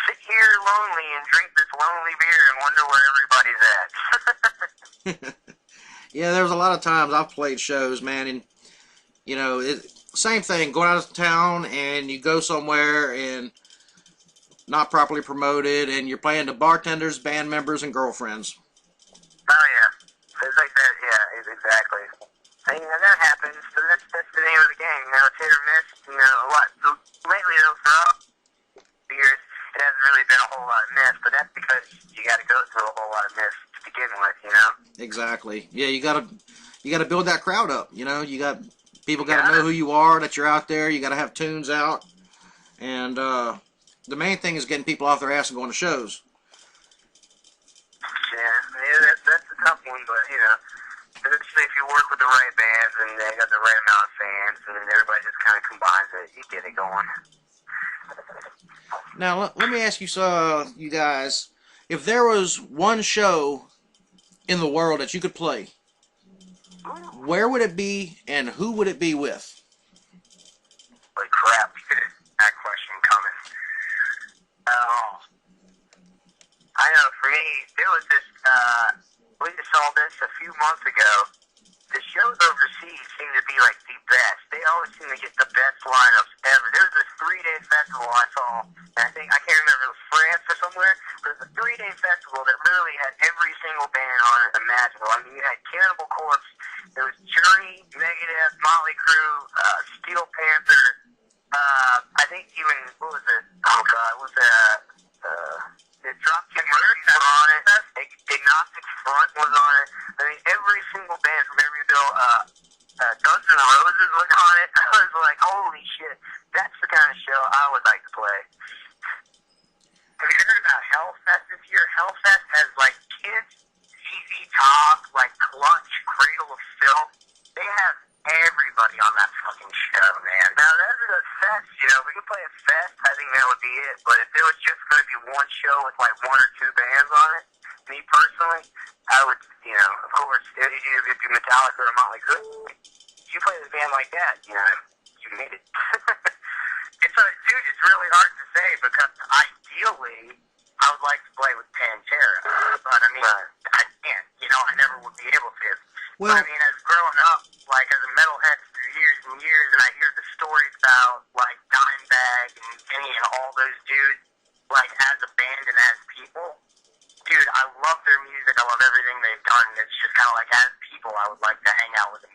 sit here lonely and drink this lonely beer and wonder where everybody's at? Yeah, there's a lot of times I've played shows, man, and same thing, going out of town and you go somewhere and not properly promoted, and you're playing to bartenders, band members, and girlfriends. Oh, yeah. It's like that, yeah, exactly. And that happens, so that's the name of the game. It's hit or miss. A lot. Lately, though, for years, it hasn't really been a whole lot of miss, but that's because you got to go through a whole lot of miss to begin with, Exactly. Yeah, you gotta build that crowd up. People gotta know who you are, that you're out there. You gotta have tunes out, and the main thing is getting people off their ass and going to shows. Yeah, that's a tough one, but especially if you work with the right bands and they got the right amount of fans and everybody just kind of combines it, you get it going. Now, let me ask you, you guys, if there was one show in the world that you could play, where would it be and who would it be with? Holy crap, that question coming. Oh. I know, for me, there was this, we just saw this a few months ago. The shows overseas seem to be like the best. They always seem to get the best lineups ever. There was this 3-day festival I saw, and I can't remember if it was France or somewhere, but it was a 3-day festival that literally had every single band on it imaginable. I mean, you had Cannibal Corpse, there was Journey, Megadeth, Motley Crue, Steel Panther, I think even, what was it? Oh god, what was that? The Dropkick Murphys were on it. Agnostic Front was on it. I mean, every single band from every bill, Guns N' Roses was on it. I was like, holy shit, that's the kind of show I would like to play. Have you heard about Hellfest this year? Hellfest has, Kids, ZZ Top, Clutch, Cradle of Filth. They have everybody on that fucking show, man. Now, that's a fest, if we could play a fest, I think that would be it. But if there was just going to be one show with, 1 or 2 bands on it, me personally, I would, of course, it'd be Metallica or Motley Crue. If you play a band like that, you made it. It's really hard to say because ideally, I would like to play with Pantera, but I mean, I can't. I never would be able to. Well, but I mean, as growing up, as a metalhead for years and years, and I hear the stories about Dimebag and Kenny and all those dudes, as a band and as people. Dude, I love their music. I love everything they've done know, like as people, I would like to hang out with them.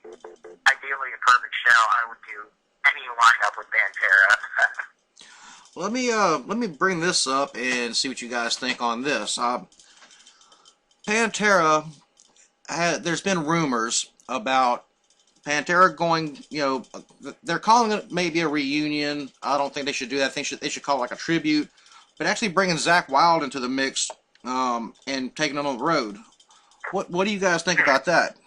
Ideally, a perfect show, I would do any lineup with Pantera. Let me bring this up and see what you guys think on this. Pantera, there's been rumors about Pantera going, they're calling it maybe a reunion. I don't think they should do that. I think they should call it like a tribute. But actually bringing Zakk Wylde into the mix and taking him on the road. What do you guys think about that?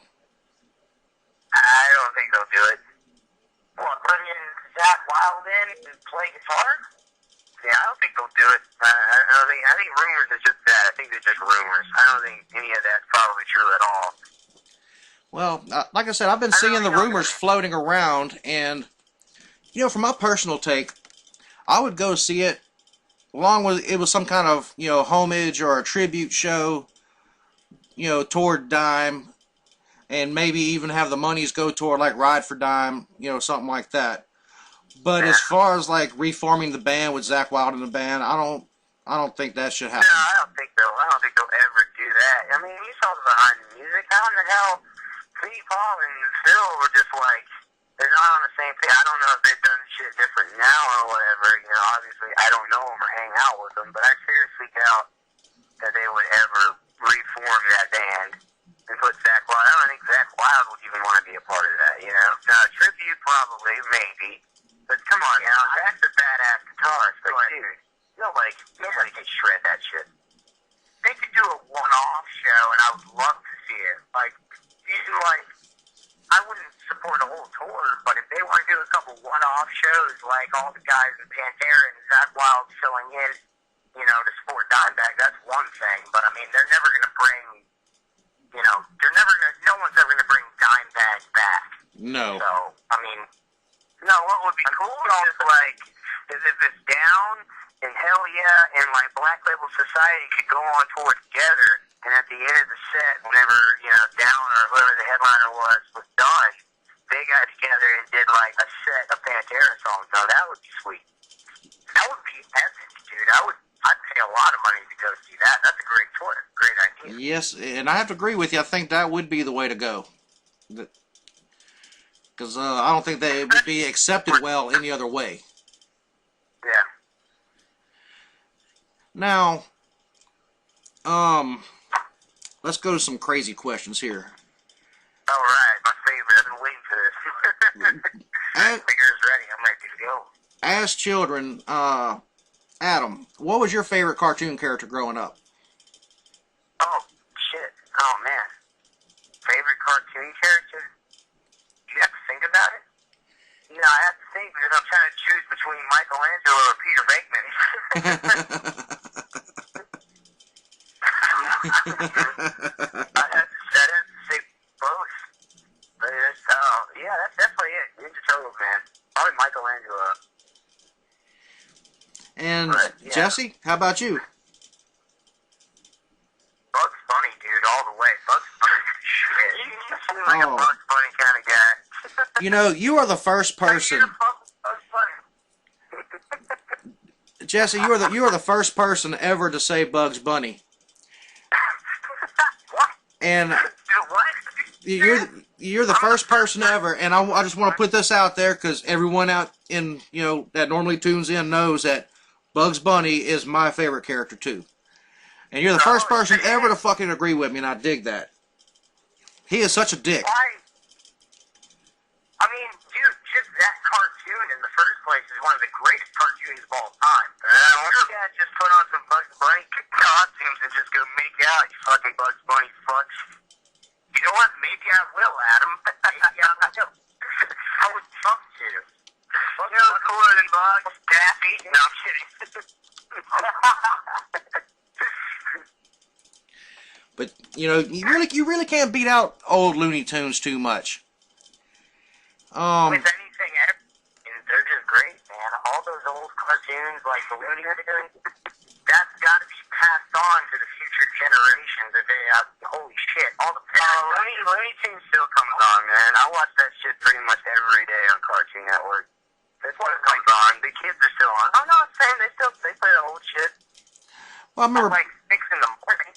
I don't think they'll do it. What, bringing Zakk Wylde in and play guitar? Yeah, I don't think they'll do it. I think rumors are just that. I think they're just rumors. I don't think any of that's probably true at all. Well, like I said, I've been seeing the rumors floating around, and, from my personal take, I would go see it, along with it was some kind of, homage or a tribute show, toward Dime, and maybe even have the monies go toward, like, Ride for Dime, something like that. But as far as, like, reforming the band with Zakk Wylde in the band, I don't think that should happen. No, I don't think they'll ever do that. I mean, he's all behind the music. How in the hell Pete, Paul, and Phil were just like, they're not on the same page. I don't know if they've done shit different now or whatever. Obviously, I don't know them or hang out with them, but I seriously doubt that they would ever reform that band and put Zakk Wylde. I don't think Zakk Wylde would even want to be a part of that, Now, tribute, probably, maybe. But come on, Zack's a badass guitarist. Like, dude, nobody can shred that shit. They could do a one-off show, and I would love to see it. Even I wouldn't support a whole tour, but if they want to do a couple one-off shows, like all the guys in Pantera and Zakk Wylde filling in, to support Dimebag, that's one thing. But I mean, they're never going to bring, no one's ever going to bring Dimebag back. No. So, I mean, no, what would be cool is if it's Down and Hell Yeah and Black Label Society could go on tour together, and at the end of the set, whenever, Down or whoever the headliner was done, they got together and did a set of Pantera songs. Now that would be sweet. That would be epic, dude. I'd pay a lot of money to go see that. That's a great tour. Great idea. Yes, and I have to agree with you. I think that would be the way to go. Because I don't think they would be accepted well any other way. Yeah. Now, let's go to some crazy questions here. All right, my favorite. I've been waiting for this. Figure's ready. I'm ready to go. As children, Adam, what was your favorite cartoon character growing up? Oh, shit. Oh, man. Favorite cartoon character? You have to think about it? No, I have to think because I'm trying to choose between Michelangelo or Peter Venkman. I'd have to say both. But that's definitely it. Ninja Turtles, man. Probably Michelangelo. And but, yeah. Jesse, how about you? Bugs Bunny, dude, all the way. Bugs Bunny, shit. You seem like a Bugs Bunny kind of guy. You are the first person. Jesse, you are the first person ever to say Bugs Bunny. What? And what? you're the first person ever, and I just want to put this out there because everyone out in that normally tunes in knows that Bugs Bunny is my favorite character too. And you're the first person ever to fucking agree with me, and I dig that. He is such a dick. Why? I mean, dude, just that cartoon in the first place is one of the greatest cartoons of all time. Why don't you guys just put on some Bugs Bunny costumes and just go make out, you fucking Bugs Bunny fucks? You know what? Maybe I will, Adam. Maybe I will. I would love to. Cooler than Bugs, Daffy. No, I'm kidding. But you really can't beat out old Looney Tunes too much. With anything ever, they're just great, man. All those old cartoons, like the Looney Tunes, that's got to be passed on to the future generations. If they holy shit, all the Looney Tunes still comes on, man. I watch that shit pretty much every day on Cartoon Network. That's what comes on. The kids are still on. Oh no, I'm saying they play the old shit. Well, I remember at 6 in the morning.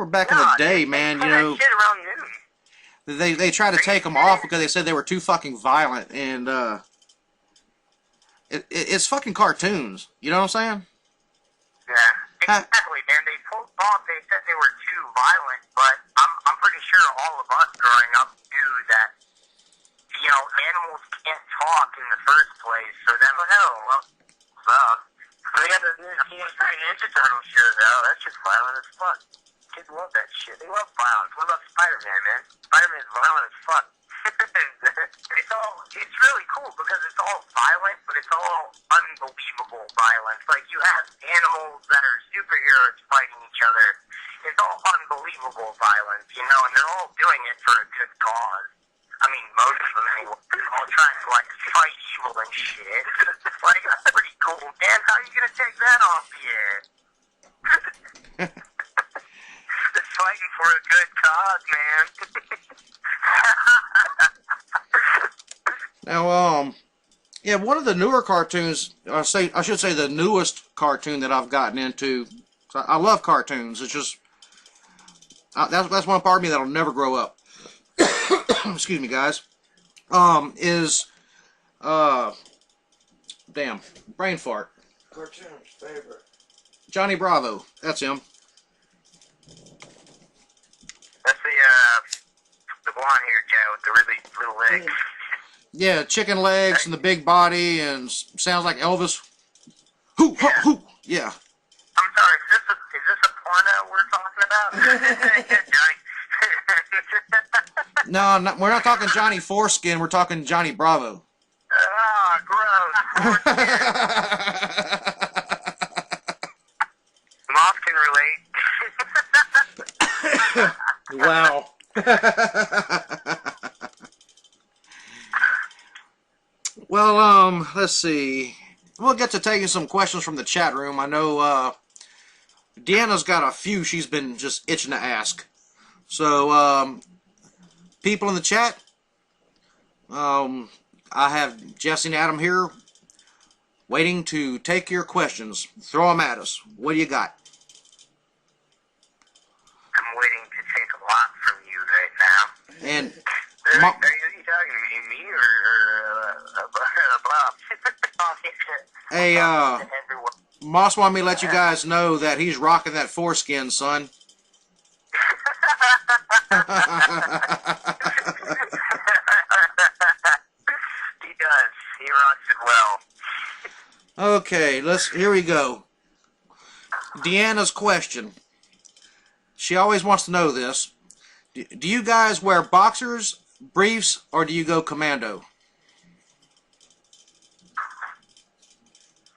back in the day, man. They play that shit around noon. They tried to take them off because they said they were too fucking violent, and it's fucking cartoons. You know what I'm saying? Yeah, exactly, man. They pulled off. They said they were too violent, but I'm pretty sure all of us growing up knew that, you know, animals can't talk in the first place. So then, what's up? They got the Teenage Mutant Ninja Turtle show, though. That's just violent as fuck. Kids love that shit. They love violence. What about Spider-Man, man? Spider-Man's violent as fuck. It's really cool because it's all violent, but it's all unbelievable violence. Like, you have animals that are superheroes fighting each other. It's all unbelievable violence, you know, and they're all doing it for a good cause. I mean, most of them anyway. They're all trying to, like, fight evil and shit. Like, that's pretty cool, man. How are you gonna take that off the air? They're fighting for a good cause, man. Now, yeah, one of the newer cartoons, I should say the newest cartoon that I've gotten into. I love cartoons. It's just that's one part of me that'll never grow up. Excuse me, guys. Is damn, brain fart. Cartoon's favorite. Johnny Bravo. That's him. That's the blonde hair guy with the really little legs. Yeah, chicken legs and the big body and sounds like Elvis. Hoo, hoo, hoo. Yeah. I'm sorry, is this a porno we're talking about? Yeah, Johnny. No, we're not talking Johnny Foreskin. We're talking Johnny Bravo. Ah, gross. Moth can relate. Wow. Well, let's see. We'll get to taking some questions from the chat room. I know Deanna's got a few she's been just itching to ask. So, people in the chat, I have Jesse and Adam here waiting to take your questions. Throw them at us. What do you got? I'm waiting to take a lot from you right now. And Are you talking to me or Bob? hey, Moss wanted me to let you guys know that he's rocking that foreskin, son. He does. He rocks it well. Okay, here we go. Deanna's question. She always wants to know this. Do you guys wear boxers, briefs, or do you go commando?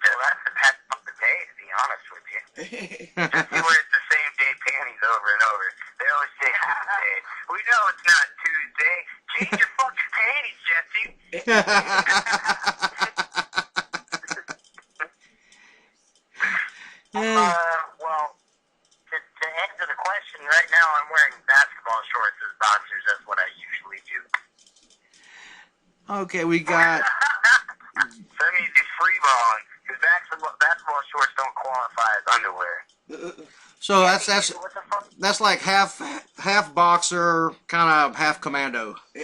Well, that depends on the day, to be honest with you. Just he wears the same day panties over and over. They always say Tuesday. We know it's not Tuesday. Change your fucking panties, Jesse. Well, to answer the question, right now I'm wearing basketball shorts as boxers. That's what I usually do. Okay, we got... So that means he's free balling, because basketball shorts don't qualify as underwear. So What the fuck? that's like half boxer, kind of half commando. Yeah,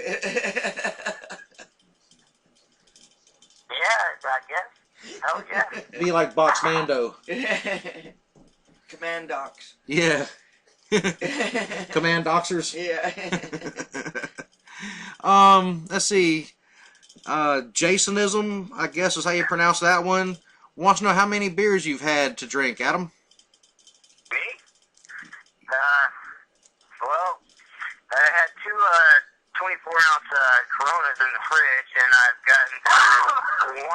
I guess. Hell yeah. Be like boxmando. Commandox. Yeah. Command doxers. Yeah. Let's see. Jasonism, I guess is how you pronounce that one. Wants to know how many beers you've had to drink, Adam. Me? Well, I had two 24-ounce Coronas in the fridge, and I've gotten through 1.5.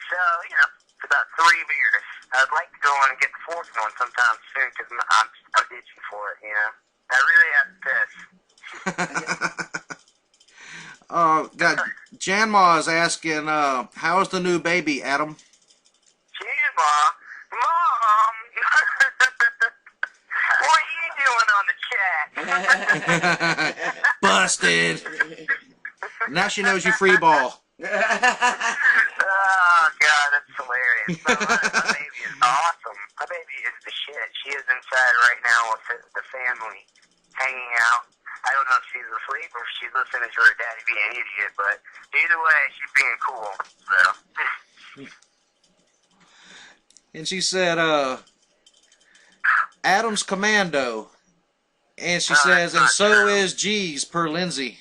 So, you know, it's about 3 beers. I'd like to go on and get the fourth one sometime soon, because I'm itching for it, you know. I really have to piss. Got Janma is asking, how's the new baby, Adam? Janma? Mom! What are you doing on the chat? Busted. Now she knows you free ball. Oh, God, that's hilarious. My baby is awesome. My baby is the shit. She is inside right now with the family, hanging out. I I don't know if she's asleep or if she's listening to her daddy being an idiot, but either way, she's being cool. So. And she said, Adam's Commando. And she says, and so true. is G's per Lindsay.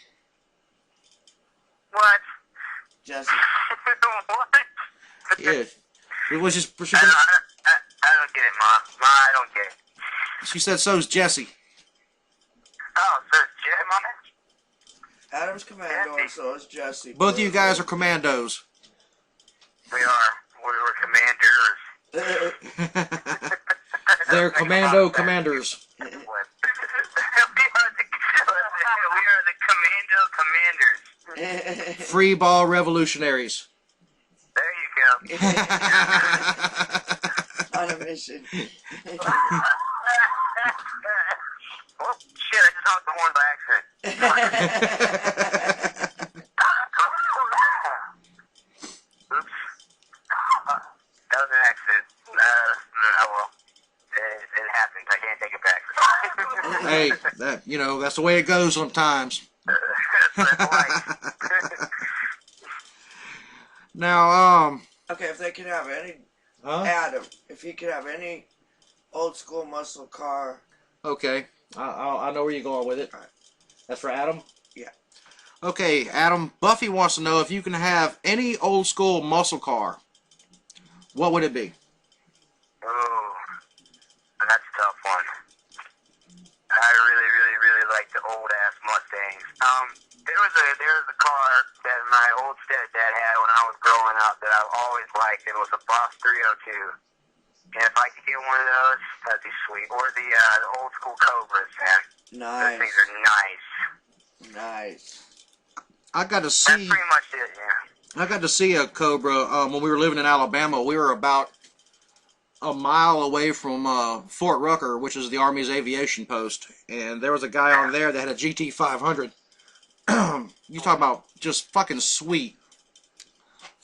What? Jesse. What? Yeah. It was just, I don't get it, Mom. Ma, I don't get it. she said, so's Jesse. Oh, so it's Jim on it? Adam's Commando, and so is Jesse. Both of you guys are commandos. We are. We're commanders. They're commando commanders. We are the commando commanders. Free ball revolutionaries. There you go. On a mission. Oh, shit, I just honked the horn by accident. Oops. That was an accident. Oh well. It happened. I can't take it back. Hey, that's the way it goes sometimes. That's life. Now, Okay, if they could have any, huh? Adam, if he could have any old school muscle car. Okay, I know where you're going with it. Alright. That's for Adam? Yeah. Okay, Adam, Buffy wants to know if you can have any old school muscle car, what would it be? Oh, that's a tough one. I really like the old ass Mustangs. There was a car that my old stepdad had when I was growing up that I've always liked. It was a Boss 302. And if I could get one of those, that'd be sweet. Or the old school Cobras, man. Those things are nice. Nice. I got to That's see. pretty much it, yeah. I got to see a Cobra when we were living in Alabama. We were about a mile away from Fort Rucker, which is the Army's aviation post, and there was a guy on there that had a GT 500. You talk about just fucking sweet.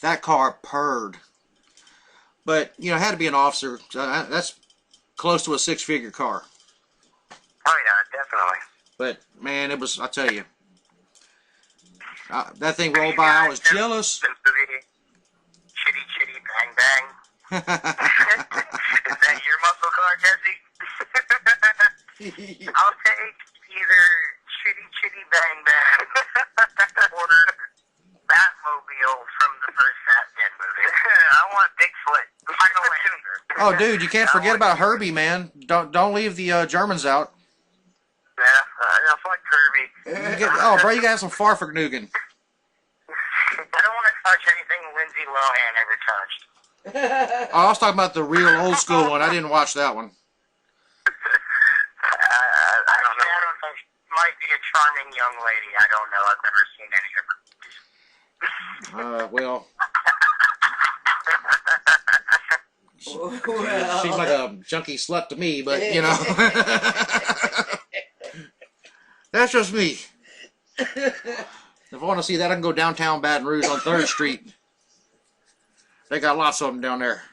That car purred. But, it had to be an officer. That's close to a six-figure car. Oh, yeah, definitely. But, man, it was, I tell you. That thing rolled by, I was jealous. Chitty, chitty, bang, bang. Is that your muscle car, Jesse? I'll take either chitty, chitty, bang, bang or Batmobile from the first Batman movie. I want Bigfoot. Oh, dude, you can't forget about Herbie, man. Don't leave the Germans out. Yeah, no, fuck Kirby. Bro, you got some Farfagnugan. I don't want to touch anything Lindsay Lohan ever touched. Oh, I was talking about the real old school one. I didn't watch that one. I don't know. She might be a charming young lady. I don't know. I've never seen any of her. Well, Well. she's like a junkie slut to me, but, that's just me. If I want to see that, I can go downtown Baton Rouge on 3rd Street. They got lots of them down there.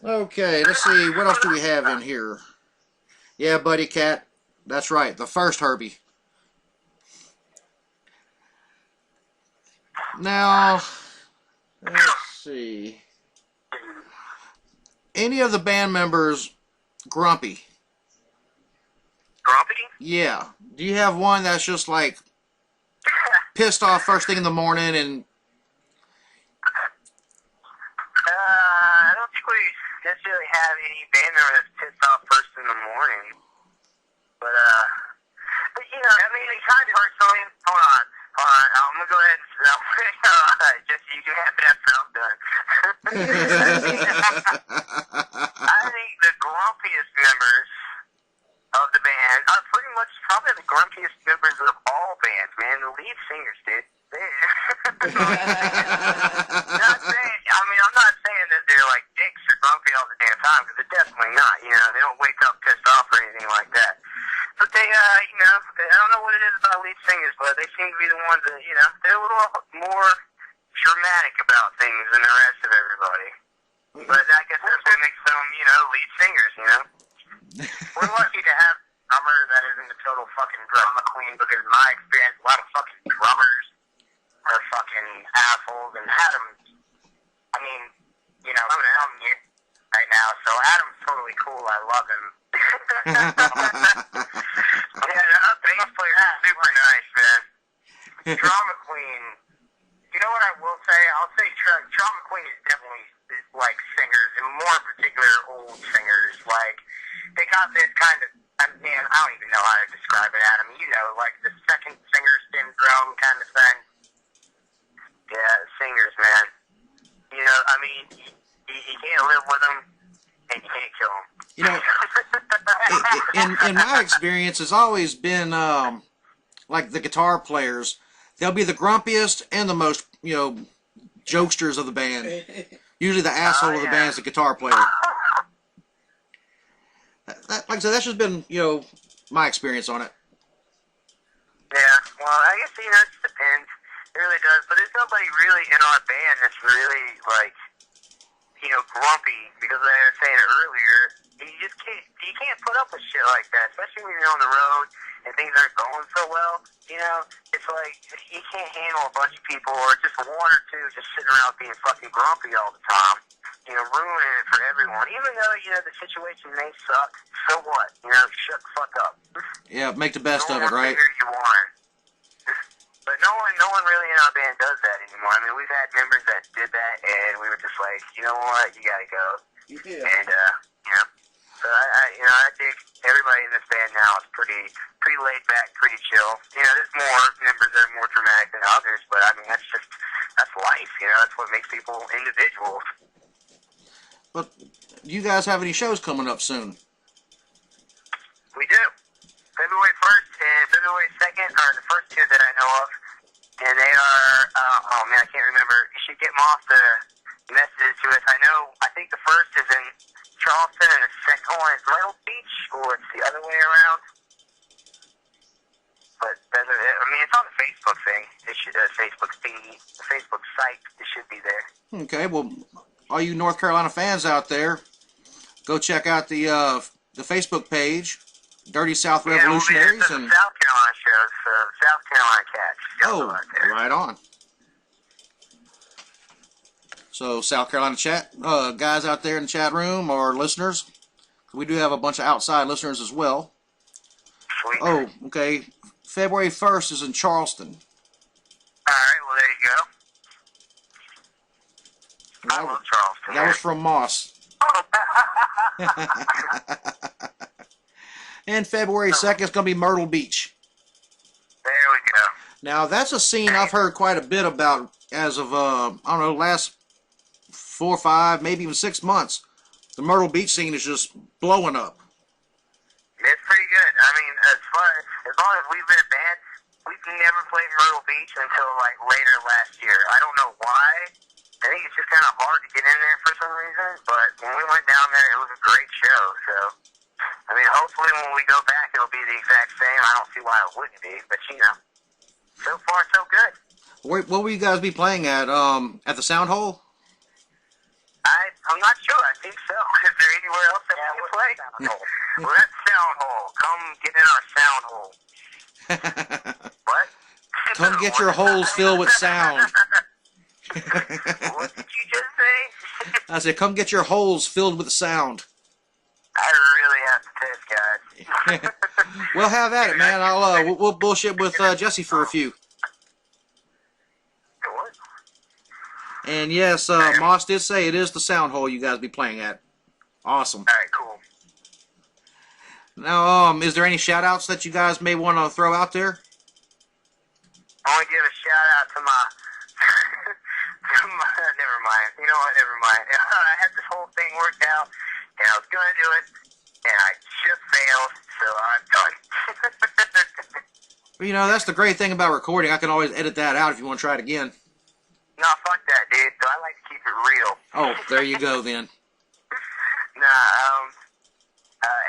Okay, let's see. What else do we have in here? Yeah, Buddy Cat. That's right. The first Herbie. Now, let's see. Any of the band members grumpy? Grumpy? Yeah. Do you have one that's just like pissed off first thing in the morning and... I don't think we necessarily have any band member that's pissed off first in the morning. But I mean, it's kind of personally. Hold on. I'm gonna go ahead and just you can have it after I'm done. I think the grumpiest members of the band are pretty much probably the grumpiest members of all bands, man. The lead singers, dude. I'm not saying that they're like dicks or grumpy all the damn time, because they're definitely not. They don't wake up pissed off or anything like that. But they, I don't know what it is about lead singers, but they seem to be the ones that, they're a little more dramatic about things than the rest of everybody. But I guess that's what makes them, lead singers, We're lucky to have drummers Adam's a total fucking drama queen because in my experience, a lot of fucking drummers are fucking assholes, and Adam's, I mean, you know, I'm mute right now, so Adam's totally cool. I love him. Yeah, the bass player's super nice, man. Drama queen. You know what I will say? I'll say drama queen is definitely like singers, and more in particular old singers. Like they got this kind of, I mean, I don't even know how to describe it, Adam. You know, like the second singer syndrome kind of thing. Yeah, singers, man. You know, I mean, you can't live with them, and you can't kill them. You know, in my experience, it's always been like the guitar players. They'll be the grumpiest and the most, you know, jokesters of the band. Usually the asshole of the band is the guitar player. Like I said, that's just been, you know, my experience on it. Yeah, well, I guess, you know, it just depends. It really does. But there's nobody really in our band that's really, like, you know, grumpy. Because like I was saying earlier, you can't put up with shit like that. Especially when you're on the road and things aren't going so well. You know, it's like, you can't handle a bunch of people or just one or two just sitting around being fucking grumpy all the time. You know, ruining it for everyone. Even though, you know, the situation may suck, so what? You know, shut the fuck up. Yeah, make the best of it, No one right? wants to hear you whine. But no one really in our band does that anymore. I mean, we've had members that did that, and we were just like, you know what, you gotta go. Yeah. And, you know, so I think everybody in this band now is pretty laid back, pretty chill. You know, there's more members that are more dramatic than others, but I mean, that's life, you know, that's what makes people individuals. But do you guys have any shows coming up soon? We do. February 1st and February 2nd are the first two that I know of. And they are, oh man, I can't remember. You should get them off the message to us. I think the first is in Charleston and the second one is Myrtle Beach, or it's the other way around. But that's it. I mean, it's on the Facebook thing. It should, Facebook thingy, the Facebook site, it should be there. Okay, well, all you North Carolina fans out there, go check out the Facebook page, Dirty South Revolutionaries. Yeah, we'll be at the South Carolina shows, South Carolina Cats. Oh, right on. So, South Carolina chat, guys out there in the chat room or listeners, we do have a bunch of outside listeners as well. Sweet. Oh, okay. February 1st is in Charleston. All right, well, there you go. I love Charleston. That was from Moss. And February 2nd is going to be Myrtle Beach. There we go. Now, that's a scene I've heard quite a bit about as of, I don't know, last 4 or 5, maybe even 6 months. The Myrtle Beach scene is just blowing up. It's pretty good. I mean, as long as we've been a band, we've never played Myrtle Beach until, like, later last year. I don't know why. I think it's just kind of hard to get in there for some reason, but when we went down there, it was a great show, so... I mean, hopefully when we go back, it'll be the exact same. I don't see why it wouldn't be, but, you know, so far, so good. What will you guys be playing at the Sound Hole? I'm not sure. I think so. Is there anywhere else that we can play? We're at Sound Hole. Come get in our Sound Hole. What? Come get your holes filled with sound. What did you just say? I said, come get your holes filled with sound. I really have to piss, guys. Well, have at it, man. We'll bullshit with Jesse for a few. What? And yes, Moss did say it is the Sound Hole you guys be playing at. Awesome. All right, cool. Now, is there any shout-outs that you guys may want to throw out there? I want to give a shout-out to my... Never mind. You know what? Never mind. I had this whole thing worked out, and I was going to do it, and I just failed, so I'm done. Well, you know, that's the great thing about recording. I can always edit that out if you want to try it again. No, fuck that, dude. So I like to keep it real. Oh, there you go, then.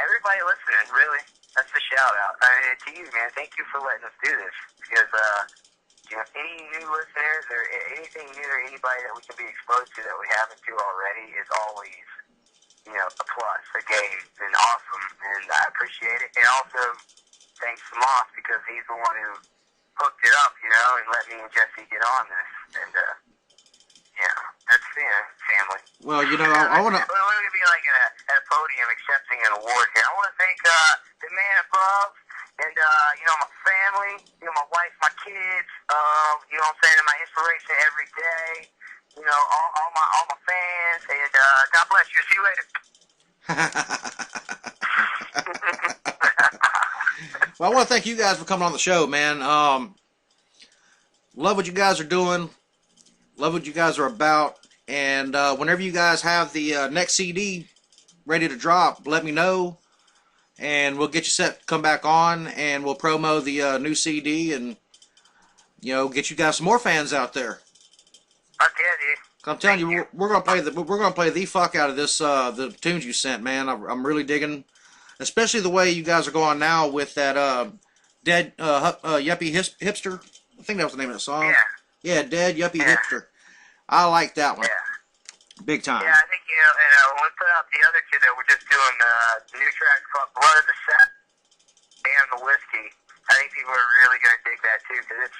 Everybody listening, really, that's the shout-out. I mean, to you, man, thank you for letting us do this, because, you know, any new listeners or anything new or anybody that we can be exposed to that we haven't to already is always, you know, a plus, a gain, and awesome, and I appreciate it. And also, thanks to Moss because he's the one who hooked it up, you know, and let me and Jesse get on this. And, yeah, that's, family. Well, you know, I want to... We're going to be like at a podium accepting an award here. I want to thank the man above and, you know, my family, you know, my wife, my kids, you know what I'm saying, and my inspiration every day, you know, all my fans, and God bless you. See you later. Well, I want to thank you guys for coming on the show, man. Love what you guys are doing. Love what you guys are about. And whenever you guys have the next CD ready to drop, let me know. And we'll get you set to come back on. And we'll promo the new CD and, you know, get you guys some more fans out there. Okay, dude. I'm telling you, we're gonna play the fuck out of this the tunes you sent, man. I'm really digging, especially the way you guys are going now with that Dead Yuppie Hipster. I think that was the name of the song. Yeah, Dead Yuppie Hipster. I like that one. Yeah. Big time. Yeah, I think, you know, when we put out the other two that we're just doing the new track called Blood of the Set and the Whiskey, I think people are really going to dig that too, because it's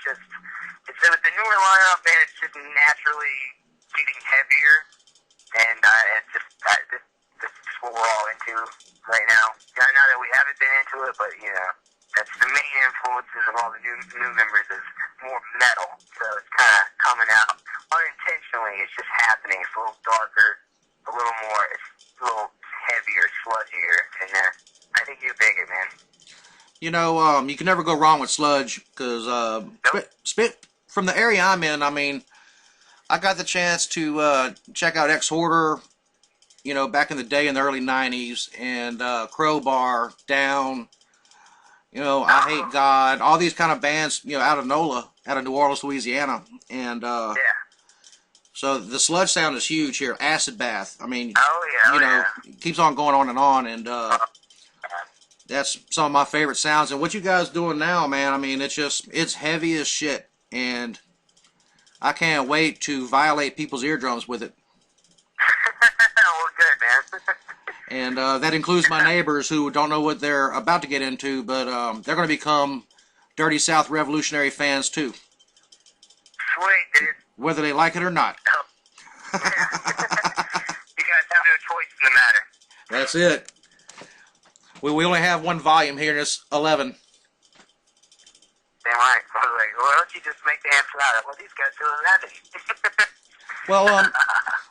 with the newer lineup, man, it's just naturally getting heavier, and this is what we're all into right now. Not that we haven't been into it, but, you know, that's the main influences of all the new members is more metal, so it's kind of coming out unintentionally. It's just happening. It's a little darker, a little more, it's a little heavier, sludgier, and I think you dig it, man. You know, you can never go wrong with sludge, because from the area I'm in, I mean, I got the chance to check out Ex-Hoarder, you know, back in the day in the early 90s, and Crowbar, Down, you know, I Hate God, all these kind of bands, you know, out of NOLA, out of New Orleans, Louisiana, and so the sludge sound is huge here. Acid Bath, I mean, you know, it keeps on going on, and that's some of my favorite sounds. And what you guys doing now, man, I mean, it's heavy as shit, and I can't wait to violate people's eardrums with it. Well, good, man. And that includes my neighbors who don't know what they're about to get into, but they're going to become Dirty South Revolutionary fans too. Sweet, dude. Whether they like it or not. You guys have no choice in the matter. That's it. We only have one volume here, and it's 11. Damn right. I was like, well, why don't you just make the answer out of, well, these guys do that.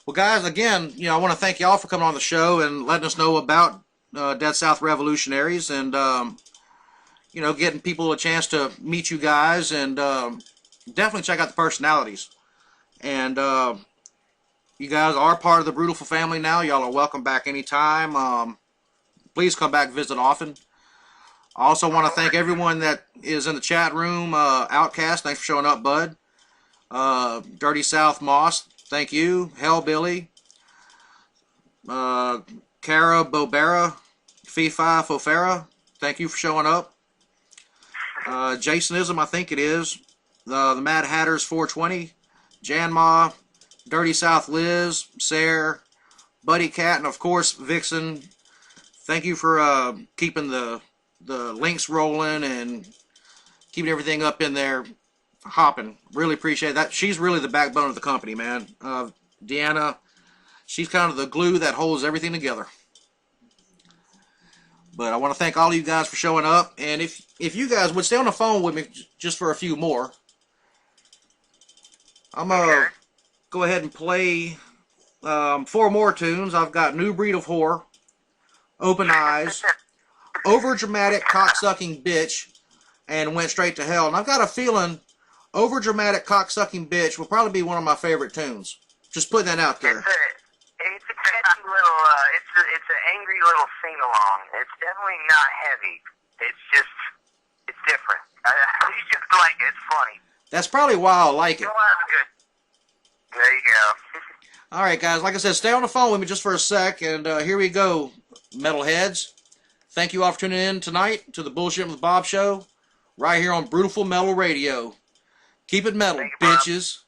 Well, guys, again, you know, I want to thank y'all for coming on the show and letting us know about Dead South Revolutionaries, and you know, getting people a chance to meet you guys, and definitely check out the personalities. And you guys are part of the Brutiful family now. Y'all are welcome back anytime. Please come back, visit often. I also want to thank everyone that is in the chat room. Outcast, thanks for showing up, bud. Dirty South Moss, thank you. Hellbilly, Cara Bobera, Fifi Fofera, thank you for showing up. Jasonism, I think it is. The Mad Hatters 420, Janma, Dirty South Liz, Sarah, Buddy Cat, and of course Vixen. Thank you for keeping the links rolling and keeping everything up in there hopping. Really appreciate that. She's really the backbone of the company, man. Deanna, she's kind of the glue that holds everything together. But I want to thank all of you guys for showing up. And if you guys would stay on the phone with me just for a few more, I'm going to go ahead and play 4 more tunes. I've got New Breed of Whore, Open Eyes, Overdramatic Cocksucking Bitch, and Went Straight to Hell. And I've got a feeling Overdramatic Cocksucking Bitch will probably be one of my favorite tunes. Just putting that out there. It's a catchy little, it's an angry little sing-along. It's definitely not heavy. It's different. You just like it. It's funny. That's probably why I like it. You'll have a good... There you go. All right, guys. Like I said, stay on the phone with me just for a sec, and here we go, metalheads. Thank you all for tuning in tonight to the Bullshit with Bob show, right here on Brutiful Metal Radio. Keep it metal, bitches.